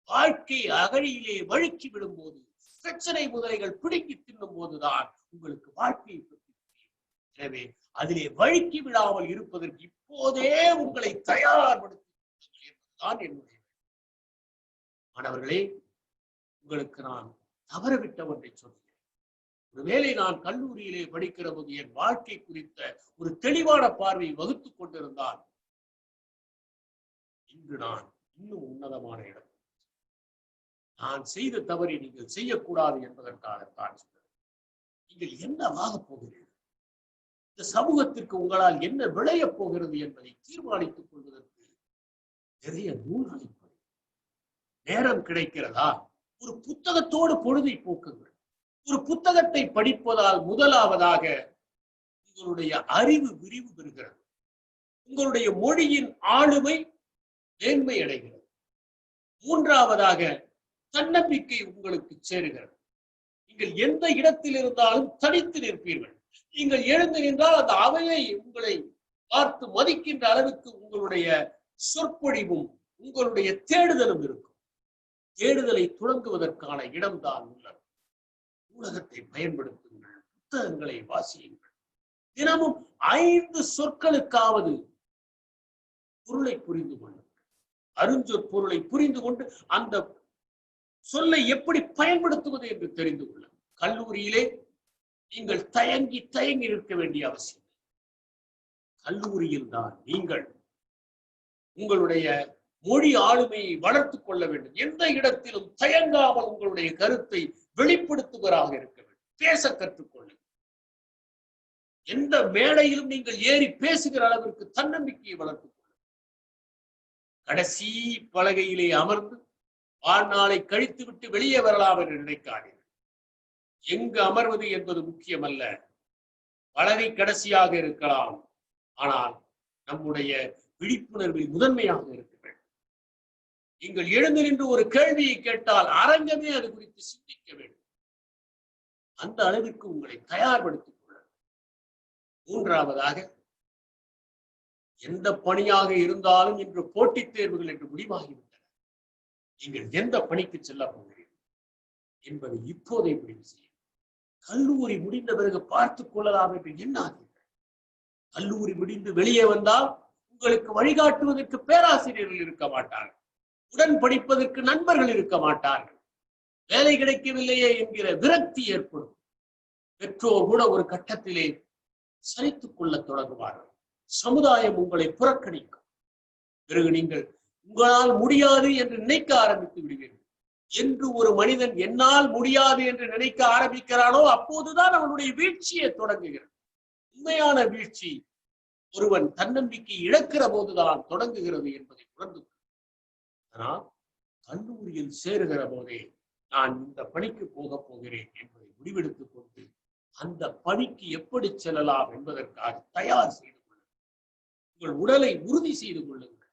வாழ்க்கை அகழியிலே வழுக்கி விடும்போது, பிரச்சனை முதலைகள் பிடுங்கி தின்னும் போதுதான் உங்களுக்கு வாழ்க்கையை பற்றி தெரியும். எனவே அதிலே வழுக்கி விடாமல் இருப்பதற்கு இப்போதே உங்களை தயார்படுத்துங்கள் என்பதுதான் என்னுடைய மாணவர்களே. உங்களுக்கு நான் தவறவிட்ட ஒன்றை சொல்கிறேன். ஒருவேளை நான் கல்லூரியிலே படிக்கிற போது என் வாழ்க்கை குறித்த ஒரு தெளிவான பார்வையை வகுத்துக் கொண்டிருந்தால் இன்று நான் இன்னும் உன்னதமான இடம். நான் செய்த தவறை நீங்கள் செய்யக்கூடாது என்பதற்காகத்தான் சொன்னேன். நீங்கள் என்னவாக போகிறீர்கள், இந்த சமூகத்திற்கு உங்களால் என்ன விளையப் போகிறது என்பதை தீர்மானித்துக் கொள்வதற்கு நிறைய நூல்களை படி. நேரம் கிடைக்கிறதா? ஒரு புத்தகத்தோடு பொழுதை போக்குங்கள். ஒரு புத்தகத்தை படிப்பதால் முதலாவதாக உங்களுடைய அறிவு விரிவு பெறுகிறது, உங்களுடைய மொழியின் ஆளுமை மேன்மை அடைகிறது. மூன்றாவதாக தன்னம்பிக்கை உங்களுக்கு சேருகிறது. நீங்கள் எந்த இடத்தில் இருந்தாலும் தனித்து நிற்பீர்கள். நீங்கள் எழுந்து நின்றால் அந்த அவையை உங்களை பார்த்து மதிக்கின்ற அளவுக்கு உங்களுடைய சொற்பொழிவும் உங்களுடைய தேடுதலும் இருக்கும். தேடுதலை தொடங்குவதற்கான இடம்தான் உள்ளது. ஊடகத்தை பயன்படுத்துங்கள், புத்தகங்களை வாசியுங்கள். தினமும் 5 சொற்களுக்காவது பொருளை புரிந்து கொள்ளுங்கள். அருஞ்சொற் பொருளை புரிந்து கொண்டு அந்த சொல்லை எப்படி பயன்படுத்துவது என்று தெரிந்து கொள்ள. கல்லூரியிலே நீங்கள் தயங்கி நிற்க வேண்டிய அவசியம். கல்லூரியில் தான் நீங்கள் உங்களுடைய மொழி ஆளுமையை வளர்த்துக் கொள்ள வேண்டும். எந்த இடத்திலும் தயங்காமல் உங்களுடைய கருத்தை வெளிப்படுத்துவராக இருக்க வேண்டும். பேச கற்றுக்கொள்ளுங்கள். எந்த மேடையிலும் நீங்கள் ஏறி பேசுகிற அளவிற்கு தன்னம்பிக்கையை வளர்த்துக் கொள்ளுங்கள். கடைசி பலகையிலே அமர்ந்து வாழ்நாளை கழித்து விட்டு வெளியே வரலாம் என்று நினைக்காதீர்கள். எங்கு அமர்வது என்பது முக்கியமல்ல. பலகை கடைசியாக இருக்கலாம், ஆனால் நம்முடைய விழிப்புணர்வில் முதன்மையாக இருக்க வேண்டும். நீங்கள் எழுந்து நின்று ஒரு கேள்வியை கேட்டால் அரங்கமே அது குறித்து சிந்திக்க வேண்டும். அந்த அளவிற்கு உங்களை தயார்படுத்திக் கொள்ள. மூன்றாவதாக, எந்த பணியாக இருந்தாலும் இன்று போட்டித் தேர்வுகள் என்று முடிவாகிவிட்டன. நீங்கள் எந்த பணிக்கு செல்ல போகிறீர்கள் என்பதை இப்போதே முடிவு செய்ய. கல்லூரி முடிந்த பிறகு பார்த்துக் கொள்ளலாம் என்று எண்ணாதீர்கள். கல்லூரி முடிந்து வெளியே வந்தால் உங்களுக்கு வழிகாட்டுவதற்கு பேராசிரியர்கள் இருக்க மாட்டார்கள், உடன் படிப்பதற்கு நண்பர்கள் இருக்க மாட்டார்கள். வேலை கிடைக்கவில்லையே என்கிற விரக்தி ஏற்படும். பெற்றோர் கூட ஒரு கட்டத்திலே சலித்துக் கொள்ள தொடங்குவார்கள். சமுதாயம் உங்களை புறக்கணிக்கும். பிறகு நீங்கள் உங்களால் முடியாது என்று நினைக்க ஆரம்பித்து விடுவீர்கள். என்று ஒரு மனிதன் என்னால் முடியாது என்று நினைக்க ஆரம்பிக்கிறானோ அப்போதுதான் அவனுடைய வீழ்ச்சியை தொடங்குகிறது. உண்மையான வீழ்ச்சி ஒருவன் தன்னம்பிக்கை இழக்கிற போதுதான் தொடங்குகிறது என்பதை உணர்ந்து. ஆனால் கல்லூரியில் சேருகிற போதே நான் இந்த பணிக்கு போக போகிறேன் என்பதை முடிவெடுத்துக் கொண்டு அந்த பணிக்கு எப்படி செல்லலாம் என்பதற்காக தயார் செய்து கொள்ளுங்கள். உங்கள் உடலை உறுதி செய்து கொள்ளுங்கள்,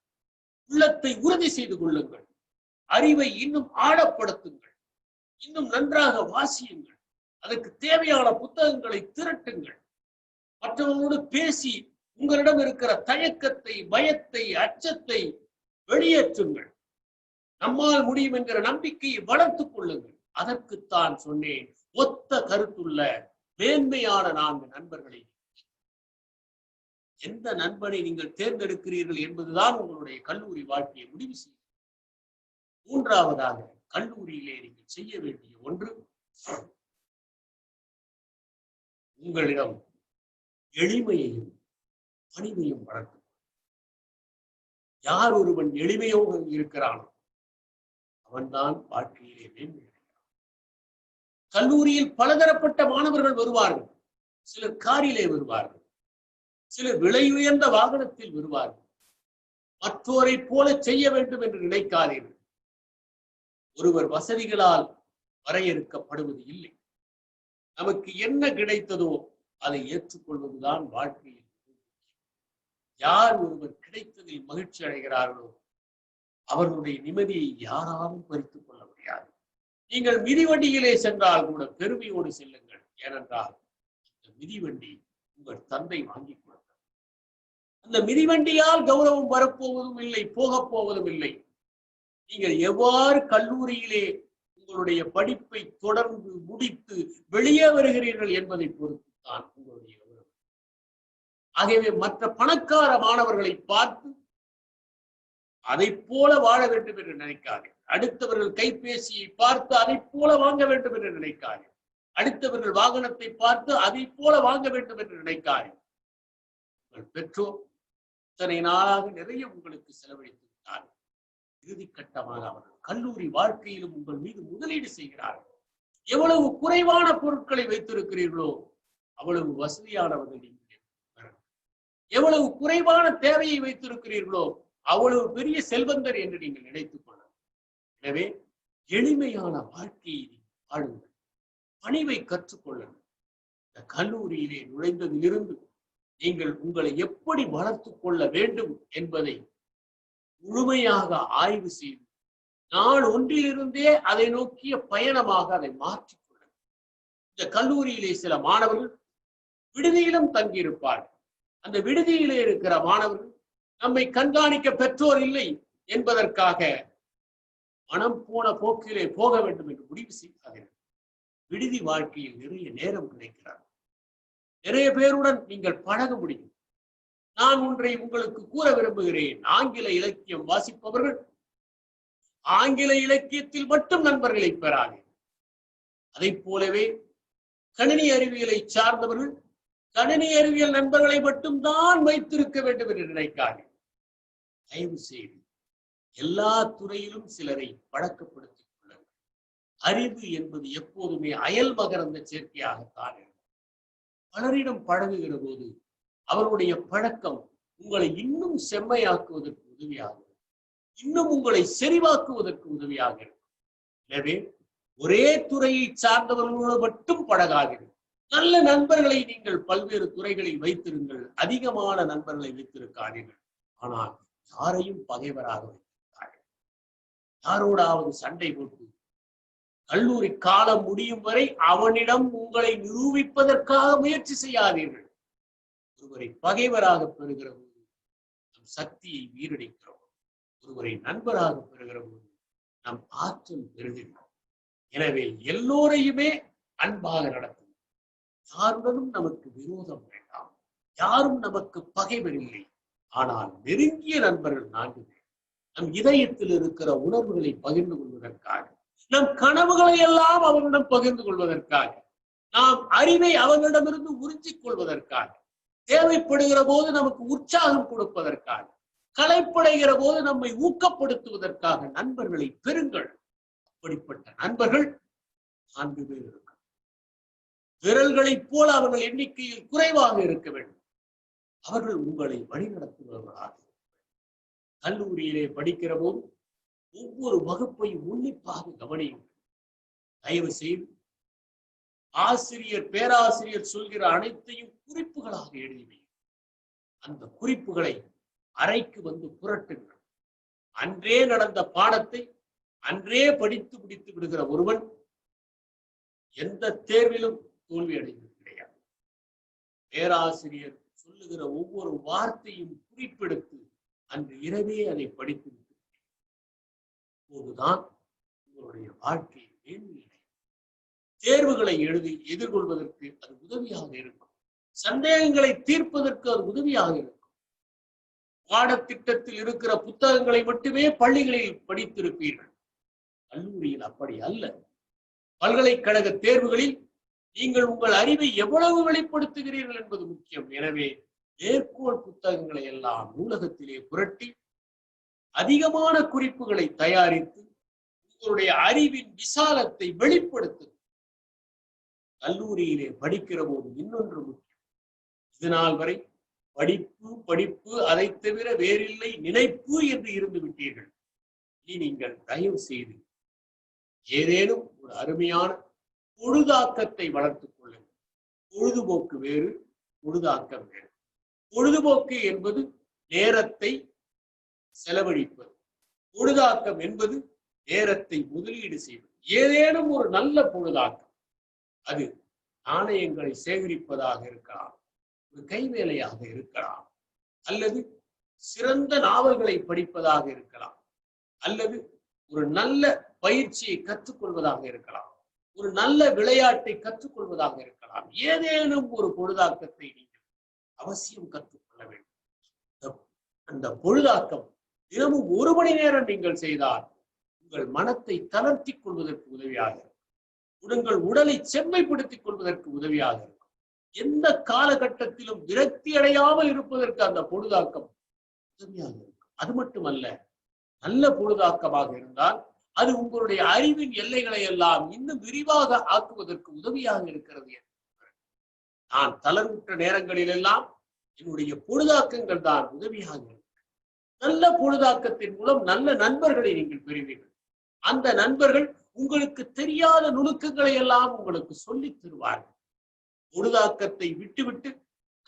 உள்ளத்தை உறுதி செய்து கொள்ளுங்கள், அறிவை இன்னும் ஆழப்படுத்துங்கள், இன்னும் நன்றாக வாசியுங்கள், அதற்கு தேவையான புத்தகங்களை திரட்டுங்கள், மற்றவர்களோடு பேசி உங்களிடம் இருக்கிற தயக்கத்தை, பயத்தை, அச்சத்தை வெளியேற்றுங்கள். நம்மால் முடியும் என்கிற நம்பிக்கையை வளர்த்துக் கொள்ளுங்கள். அதற்குத்தான் சொன்னேன், ஒத்த கருத்துள்ள மேன்மையான 4 நண்பர்களை. எந்த நண்பனை நீங்கள் தேர்ந்தெடுக்கிறீர்கள் என்பதுதான் உங்களுடைய கல்லூரி வாழ்க்கையை முடிவு செய்யும். 3ஆவதாக, கல்லூரியிலே நீங்கள் செய்ய வேண்டிய ஒன்று, உங்களிடம் எளிமையையும் பணிவையும் வளர்க்கும். யார் ஒருவன் எளிமையோடு இருக்கிறானோ அவன்தான் வாழ்க்கையிலே மேன்மை. கல்லூரியில் பலதரப்பட்ட மாணவர்கள் வருவார்கள். சிலர் காரிலே வருவார்கள், சிலர் விலை உயர்ந்த வாகனத்தில் வருவார்கள். மற்றோரை போல செய்ய வேண்டும் என்று நினைக்காதீர்கள். ஒருவர் வசதிகளால் வரையறுக்கப்படுவது இல்லை. நமக்கு என்ன கிடைத்ததோ அதை ஏற்றுக்கொள்வதுதான் வாழ்க்கையில். யார் ஒருவர் கிடைத்ததில் மகிழ்ச்சி அடைகிறார்களோ அவர்களுடைய நிம்மதியை யாராலும் பறித்துக் கொள்ள முடியாது. நீங்கள் மிதிவண்டியிலே சென்றால் கூட பெருமையோடு செல்லுங்கள். ஏனென்றால் அந்த மிதிவண்டி உங்கள் தந்தை வாங்கி கொடுத்தார். அந்த மிதிவண்டியால் கௌரவம் வரப்போவதும் இல்லை, போகப் போவதும் இல்லை. நீங்கள் எவ்வாறு கல்லூரியிலே உங்களுடைய படிப்பை தொடர்ந்து முடித்து வெளியே வருகிறீர்கள் என்பதை பொறுத்து தான் உங்களுடைய கௌரவம். ஆகவே மற்ற பணக்கார மாணவர்களை பார்த்து அதை போல வாழ வேண்டும் என்று நினைக்காதீர்கள். அடுத்தவர்கள் கைபேசியை பார்த்து அதை போல வாங்க வேண்டும் என்று நினைக்காதீர்கள். அடுத்தவர்கள் வாகனத்தை பார்த்து அதை போல வாங்க வேண்டும் என்று நினைக்காதீர்கள். உங்கள் பெற்றோர் இத்தனை நாளாக நிறைய உங்களுக்கு செலவழித்து விட்டார்கள். இறுதி கட்டமாக அவர்கள் கல்லூரி வாழ்க்கையிலும் உங்கள் மீது முதலீடு செய்கிறார்கள். எவ்வளவு குறைவான பொருட்களை வைத்திருக்கிறீர்களோ அவ்வளவு வசதியானவர்கள் நீங்கள். எவ்வளவு குறைவான தேவையை வைத்திருக்கிறீர்களோ அவ்வளவு பெரிய செல்வந்தர் என்று நீங்கள் நினைத்துக் கொள்ளலாம். எனவே எளிமையான வாழ்க்கையை வாழுங்கள், பணிவை கற்றுக்கொள்ளுங்கள். இந்த கல்லூரியிலே நுழைந்ததிலிருந்து நீங்கள் உங்களை எப்படி வளர்த்துக் கொள்ள வேண்டும் என்பதை முழுமையாக ஆய்வு செய்து நாள் ஒன்றிலிருந்தே அதை நோக்கிய பயணமாக அதை மாற்றிக்கொள்ளுங்கள். இந்த கல்லூரியிலே சில மாணவர்கள் விடுதியிலும் தங்கியிருப்பார்கள். அந்த விடுதியிலே இருக்கிற மாணவர்கள் நம்மை கண்காணிக்க பெற்றோர் இல்லை என்பதற்காக மனம் போன போக்கிலே போக வேண்டும் என்று முடிவு செய்யாதீர்கள். விடுதி வாழ்க்கையில் நிறைய நேரம் கிடைக்கிறார். நிறைய பேருடன் நீங்கள் பழக முடியும். நான் ஒன்றை உங்களுக்கு கூற விரும்புகிறேன். ஆங்கில இலக்கியம் வாசிப்பவர்கள் ஆங்கில இலக்கியத்தில் மட்டும் நண்பர்களை பெறாதீர்கள். அதை போலவே கணினி அறிவியலை சார்ந்தவர்கள் கணினி அறிவியல் நண்பர்களை மட்டும்தான் வைத்திருக்க வேண்டும் என்று நினைக்காதீர்கள். தயவு செய்து எல்லா துறையிலும் சிலரை பழக்கப்படுத்திக் கொள்ளுங்கள். அறிவு என்பது எப்போதுமே அயல் மகரந்த சேர்க்கையாகத்தான் இருக்கும். பலரிடம் பழகுகிற போது அவருடைய பழக்கம் உங்களை இன்னும் செம்மையாக்குவதற்கு உதவியாக இருக்கும், இன்னும் உங்களை செறிவாக்குவதற்கு உதவியாக இருக்கும். எனவே ஒரே துறையை சார்ந்தவர்களோடு மட்டும் பழகாதீர்கள். நல்ல நண்பர்களை நீங்கள் பல்வேறு துறைகளில் வைத்திருங்கள். அதிகமான நண்பர்களை வைத்திருக்காதீர்கள். ஆனால் யாரையும் பகைவராக வைத்திருக்கார்கள். யாரோடாவது சண்டை போட்டு கல்லூரி காலம் முடியும் வரை அவனிடம் உங்களை நிரூபிப்பதற்காக முயற்சி செய்யாதீர்கள். ஒருவரை பகைவராக பெறுகிற போது நம் சக்தியை வீரடிக்கிறோம். ஒருவரை நண்பராக பெறுகிற போது நம் ஆற்றல் பெறுகிறோம். எனவே எல்லோரையுமே அன்பாக நடத்தும். யாருடனும் நமக்கு விரோதம் வேண்டாம். யாரும் நமக்கு பகைவர் இல்லை. ஆனால் நெருங்கிய நண்பர்கள் 4 பேர். நம் இதயத்தில் இருக்கிற உணர்வுகளை பகிர்ந்து கொள்வதற்காக, நம் கனவுகளை எல்லாம் அவர்களிடம் பகிர்ந்து கொள்வதற்காக, நாம் அறிவை அவர்களிடமிருந்து உறிஞ்சிக் கொள்வதற்காக, தேவைப்படுகிற போது நமக்கு உற்சாகம் கொடுப்பதற்காக, களைப்படைகிற போது நம்மை ஊக்கப்படுத்துவதற்காக நண்பர்களை பெறுங்கள். அப்படிப்பட்ட நண்பர்கள் 4 பேர் இருக்க. விரல்களைப் போல அவர்கள் எண்ணிக்கையில் குறைவாக இருக்க வேண்டும். அவர்கள் உங்களை வழிநடத்துபவர்களாக. கல்லூரியிலே படிக்கிற போது ஒவ்வொரு வகுப்பையும் உன்னிப்பாக கவனியுங்கள். தயவு செய்து ஆசிரியர் பேராசிரியர் சொல்கிற அனைத்தையும் குறிப்புகளாக எழுதி அந்த குறிப்புகளை அறைக்கு வந்து புரட்டுங்கள். அன்றே நடந்த பாடத்தை அன்றே படித்து முடித்து விடுகிற ஒருவன் எந்த தேர்விலும் தோல்வி அடைந்தது கிடையாது. பேராசிரியர் சொல்லுகிற ஒவ்வொரு வார்த்தையும் குறிப்பெடுத்து அன்று இரவே அதை படித்து அப்போதுதான் உங்களுடைய வாழ்க்கை மேன்மை. தேர்வுகளை எதிர்கொள்வதற்கு அது உதவியாக இருக்கும். சந்தேகங்களை தீர்ப்பதற்கு அது உதவியாக இருக்கும். பாடத்திட்டத்தில் இருக்கிற புத்தகங்களை மட்டுமே பள்ளிகளில் படித்திருப்பீர்கள். கல்லூரியில் அப்படி அல்ல. பல்கலைக்கழக தேர்வுகளில் நீங்கள் உங்கள் அறிவை எவ்வளவு வெளிப்படுத்துகிறீர்கள் என்பது முக்கியம். எனவே மேற்கோள் புத்தகங்களை எல்லாம் நூலகத்திலே புரட்டி அதிகமான குறிப்புகளை தயாரித்து உங்களுடைய அறிவின் விசாலத்தை வெளிப்படுத்து. கல்லூரியிலே படிக்கிற போது இன்னொன்று முக்கியம். இதனால் வரை படிப்பு படிப்பு அதை தவிர வேறில்லை நினைப்பு என்று இருந்து விட்டீர்கள். இனி நீங்கள் தயவு செய்து ஏதேனும் ஒரு அருமையான பொழுதாக்கத்தை வளர்த்துக் கொள்ளுங்கள். பொழுதுபோக்கு வேறு, பொழுதாக்கம் வேறு. பொழுதுபோக்கு என்பது நேரத்தை செலவழிப்பது. பொழுதாக்கம் என்பது நேரத்தை முதலீடு செய்வது. ஏதேனும் ஒரு நல்ல பொழுதாக்கம், அது நாணயங்களை சேகரிப்பதாக இருக்கலாம், ஒரு கைவேலையாக இருக்கலாம், அல்லது சிறந்த நாவல்களை படிப்பதாக இருக்கலாம், அல்லது ஒரு நல்ல பயிற்சியை கற்றுக்கொள்வதாக இருக்கலாம், ஒரு நல்ல விளையாட்டை கற்றுக்கொள்வதாக இருக்கலாம். ஏதேனும் ஒரு பொழுதாக்கத்தை நீங்கள் அவசியம் கற்றுக்கொள்ள வேண்டும். அந்த பொழுதாக்கம் தினமும் 1 மணி நேரம் நீங்கள் செய்தால் உங்கள் மனத்தை தளர்த்திக் கொள்வதற்கு உதவியாக இருக்கும். உங்கள் உடலை செம்மைப்படுத்திக் கொள்வதற்கு உதவியாக இருக்கும். எந்த காலகட்டத்திலும் விரக்தி அடையாமல் இருப்பதற்கு அந்த பொழுதாக்கம் உதவியாக இருக்கும். அது மட்டுமல்ல, நல்ல பொழுதாக்கமாக இருந்தால் அது உங்களுடைய அறிவின் எல்லைகளை எல்லாம் இன்னும் விரிவாக ஆக்குவதற்கு உதவியாக இருக்கிறது. நான் தளர்வுற்ற நேரங்களில் எல்லாம் என்னுடைய பொழுதாக்கங்கள் தான் உதவியாக இருக்கும். நல்ல பொழுதாக்கத்தின் மூலம் நல்ல நண்பர்களை நீங்கள் பெறுவீர்கள். அந்த நண்பர்கள் உங்களுக்கு தெரியாத நுணுக்கங்களை எல்லாம் உங்களுக்கு சொல்லித் தருவார்கள். பொழுதாக்கத்தை விட்டுவிட்டு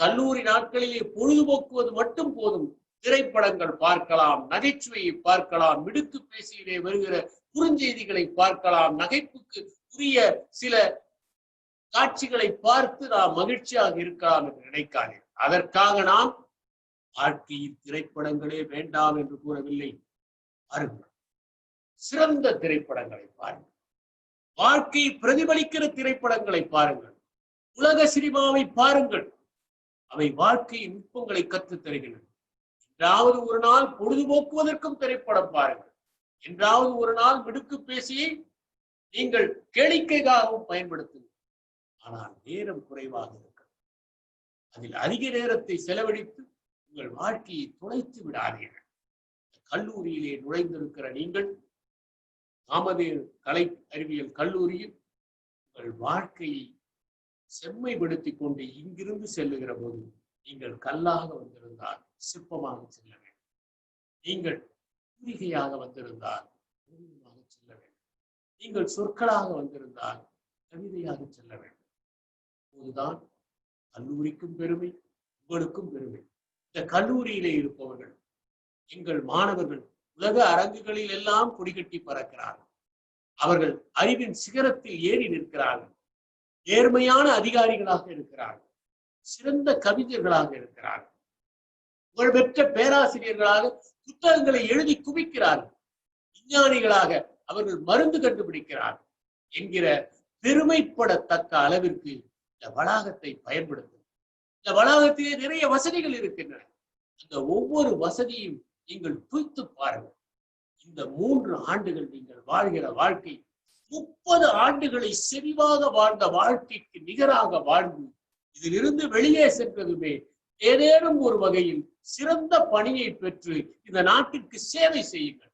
கல்லூரி நாட்களிலே பொழுதுபோக்குவது மட்டும் போதும். திரைப்படங்கள் பார்க்கலாம், நகைச்சுவையை பார்க்கலாம், மிடுக்கு பேசியிலே வருகிற குறுஞ்செய்திகளை பார்க்கலாம், நகைப்புக்கு உரிய சில காட்சிகளை பார்த்து நாம் மகிழ்ச்சியாக இருக்கலாம் என்று நினைக்காதீர்கள். அதற்காக நாம் வாழ்க்கையில் திரைப்படங்களே வேண்டாம் என்று கூறவில்லை. பாருங்கள், சிறந்த திரைப்படங்களை பாருங்கள், வாழ்க்கையை பிரதிபலிக்கிற திரைப்படங்களை பாருங்கள், உலக சினிமாவை பாருங்கள். அவை வாழ்க்கையின் நுட்பங்களை கற்றுத் தருகின்றன. என்றாவது ஒரு நாள் பொழுதுபோக்குவதற்கும் திரைப்படம் பாருங்கள். என்றாவது ஒரு நாள் மிடுக்கு பேசியை நீங்கள் கேளிக்கைக்காகவும் பயன்படுத்துங்கள். ஆனால் நேரம் குறைவாக இருக்கிறது. அதில் அதிக நேரத்தை செலவழித்து உங்கள் வாழ்க்கையை தொலைத்து விடாதீர்கள். கல்லூரியிலே நுழைந்திருக்கிற நீங்கள் காமதேனு கலை அறிவியல் கல்லூரியில் உங்கள் வாழ்க்கையை செம்மைப்படுத்திக் கொண்டு இங்கிருந்து செல்லுகிற போது நீங்கள் கல்லாக வந்திருந்தால் சிற்பமாக செல்ல வேண்டும். நீங்கள் கூறிகையாக வந்திருந்தால் ஓவியமாக செல்ல வேண்டும். நீங்கள் சொற்களாக வந்திருந்தால் கவிதையாக செல்ல வேண்டும். அப்போதுதான் கல்லூரிக்கும் பெருமை, உங்களுக்கும் பெருமை. இந்த கல்லூரியிலே இருப்பவர்கள், எங்கள் மாணவர்கள் உலக அரங்குகளில் எல்லாம் கொடிகட்டி பறக்கிறார்கள். அவர்கள் அறிவின் சிகரத்தில் ஏறி நிற்கிறார்கள். நேர்மையான அதிகாரிகளாக இருக்கிறார்கள். சிறந்த கவிஞர்களாக இருக்கிறார்கள். புகழ்பெற்ற பேராசிரியர்களாக புத்தகங்களை எழுதி குவிக்கிறார்கள். விஞ்ஞானிகளாக அவர்கள் மருந்து கண்டுபிடிக்கிறார்கள் என்கிற பெருமைப்படத்தக்க அளவிற்கு இந்த வளாகத்தை பயன்படுத்தும். இந்த வளாகத்திலே நிறைய வசதிகள் இருக்கின்றன. அந்த ஒவ்வொரு வசதியும் நீங்கள் துய்த்து பாருங்கள். இந்த 3 ஆண்டுகள் நீங்கள் வாழ்கிற வாழ்க்கை 30 ஆண்டுகளை செறிவாக வாழ்ந்த வாழ்க்கைக்கு நிகராக வாழ்ந்து இதிலிருந்து வெளியே சென்றதுமே ஏதேனும் ஒரு வகையில் சிறந்த பணியை பெற்று இந்த நாட்டிற்கு சேவை செய்யுங்கள்.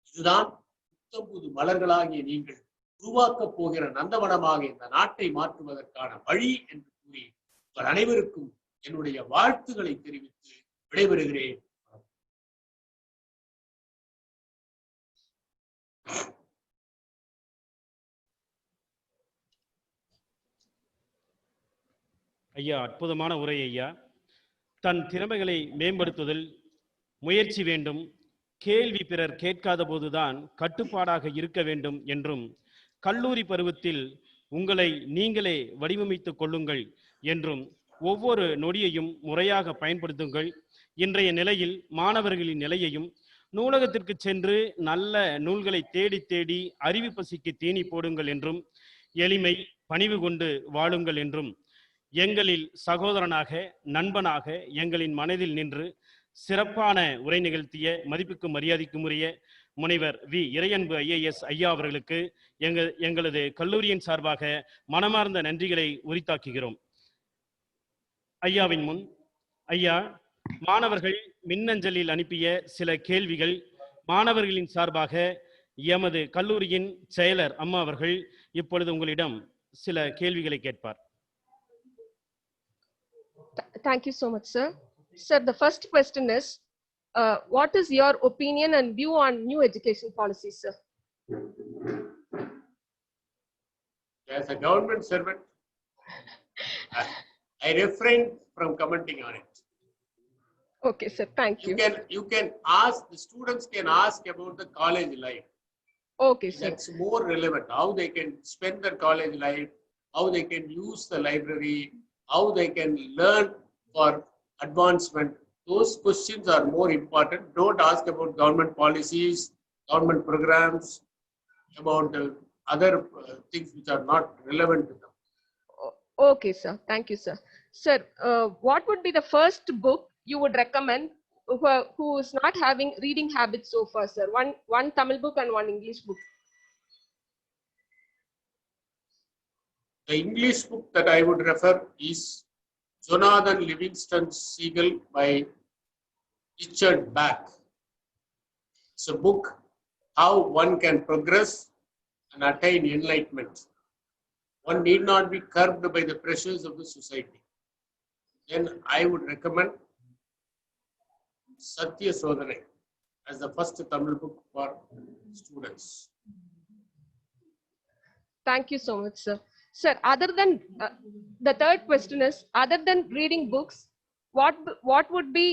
இதுதான் புத்தம்புது மலர்களாகிய நீங்கள் உருவாக்கப் போகிற நந்தவனமாக இந்த நாட்டை மாற்றுவதற்கான வழி என்று கூறி உங்கள் அனைவருக்கும் என்னுடைய வாழ்த்துக்களை தெரிவித்து விடைபெறுகிறேன். ஐயா, அற்புதமான உரை ஐயா. தன் திறமைகளை மேம்படுத்துவதில் முயற்சி வேண்டும். கேள்வி பிறர் கேட்காத போதுதான் கட்டுப்பாடாக இருக்க வேண்டும் என்றும், கல்லூரி பருவத்தில் உங்களை நீங்களே வடிவமைத்துக் கொள்ளுங்கள் என்றும், ஒவ்வொரு நொடியையும் முறையாக பயன்படுத்துங்கள். இன்றைய நிலையில் மாணவர்களின் நிலையையும் நூலகத்திற்கு சென்று நல்ல நூல்களை தேடி தேடி அறிவு பசிக்கு தீனி போடுங்கள் என்றும், எளிமை பணிவு கொண்டு வாழுங்கள் என்றும், எங்களில் சகோதரனாக நண்பனாக எங்களின் மனதில் நின்று சிறப்பான உரை நிகழ்த்திய மதிப்புக்கும் மரியாதைக்கும் உரிய முனைவர் வி இறையன்பு ஐஏஎஸ் ஐயா அவர்களுக்கு எங்களது கல்லூரியின் சார்பாக மனமார்ந்த நன்றிகளை உரித்தாக்குகிறோம். ஐயாவின் முன் ஐயா மாணவர்கள் மின்னஞ்சலில் அனுப்பிய சில கேள்விகள் மாணவர்களின் சார்பாக எமது கல்லூரியின் செயலர் அம்மா அவர்கள் இப்பொழுது உங்களிடம் சில கேள்விகளை கேட்பார். Thank you so much, sir. Sir, the first question is, what is your opinion and view on new education policy, sir? As a government servant, I refrain from commenting on it. Okay, sir. Thank you. You can ask, the students can ask about the college life. Okay, sir. That's more relevant, how they can spend their college life, how they can use the library, how they can learn for advancement. Those questions are more important. Don't ask about government policies, government programs, about other things which are not relevant to them. Okay, sir. Thank you, sir. Sir, what would be the first book you would recommend who is not having reading habits so far, sir? One Tamil book and one English book. The English book that I would refer is Jonathan Livingston Seagull by Richard Bach. It's a book how one can progress and attain enlightenment. One need not be curbed by the pressures of the society. Then I would recommend Satya Sodhanai as the first Tamil book for students. Thank you so much, sir. Sir, other than the third question is, other than reading books, what would be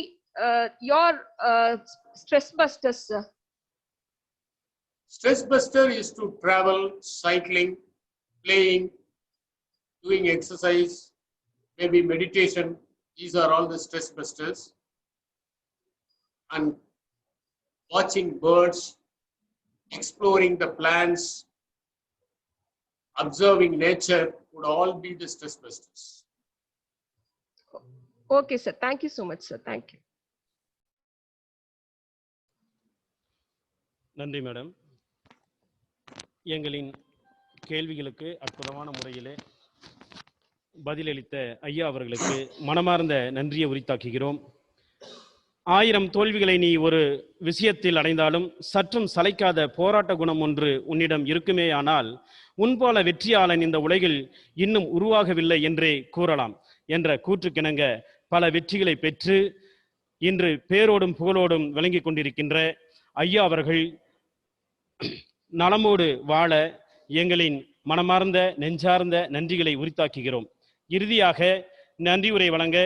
your stress busters, sir? Stress buster is to travel, cycling, playing, doing exercise, maybe meditation. These are all the stress busters. And watching birds, exploring the plants, observing nature would all be the stress busters. Okay, sir. Thank you so much, sir. Thank you. நன்றி madam. எங்களின் கேள்விகளுக்கு அற்புதமான முறையிலே பதிலளித்த ஐயா அவர்களுக்கு மனமார்ந்த நன்றியை உரித்தாக்குகிறோம். 1000 தோல்விகளை நீ ஒரு விஷயத்தில் அடைந்தாலும் சற்றும் சளைக்காத போராட்ட குணம் ஒன்று உன்னிடம் இருக்குமேயானால் உன்போல வெற்றியாளன் இந்த உலகில் இன்னும் உருவாகவில்லை என்றே கூறலாம் என்ற கூற்றுக்கிணங்க பல வெற்றிகளை பெற்று இன்று பேரோடும் புகழோடும் விளங்கிக் கொண்டிருக்கின்ற ஐயா அவர்கள் நலமோடு வாழ எங்களின் மனமார்ந்த நெஞ்சார்ந்த நன்றிகளை உரித்தாக்குகிறோம். இறுதியாக நன்றியுரை வழங்க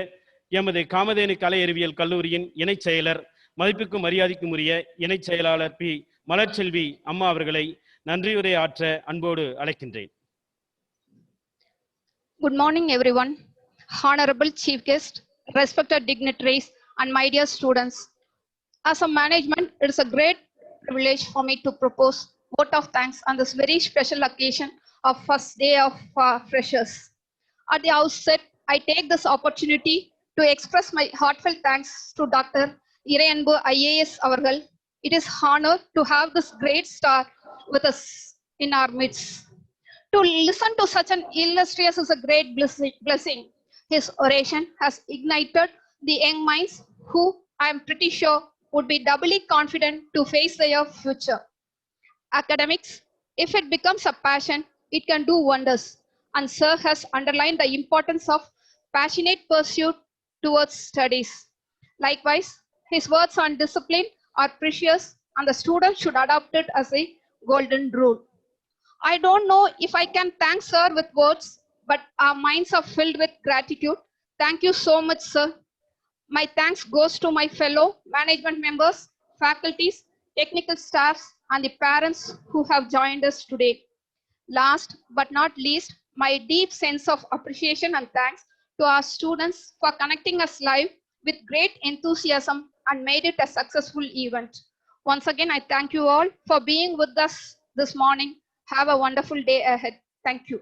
எமது காமதேனு கலை அறிவியல் கல்லூரியின் இணைச் செயலர் மதிப்புக்கும் மரியாதைக்கும் உரிய இணைச் செயலாளர் பி மலர்ச்செல்வி அம்மா அவர்களை நன்றியுரை ஆற்ற அன்போடு அழைக்கின்றேன். Good morning, everyone. Honorable Chief Guest, respected dignitaries, and my dear students. As a management, it is a great privilege for me to propose vote of thanks on this very special occasion of first day of freshers. At the outset, I take this opportunity to express my heartfelt thanks to Dr. Irayanbu IAS avargal. It is honor to have this great star with us in our midst. To listen to such an illustrious is a great blessing. His oration has ignited the young minds who I am pretty sure would be doubly confident to face their future. Academics, if it becomes a passion, it can do wonders. And Sir has underlined the importance of passionate pursuit towards studies. Likewise, his words on discipline are precious and the student should adopt it as a golden rule. I don't know if I can thank Sir with words, but our minds are filled with gratitude. Thank you so much, Sir. My thanks goes to my fellow management members, faculties, technical staffs, and the parents who have joined us today. Last but not least, my deep sense of appreciation and thanks to our students for connecting us live with great enthusiasm and made it a successful event. Once again, I thank you all for being with us this morning. Have a wonderful day ahead. Thank you.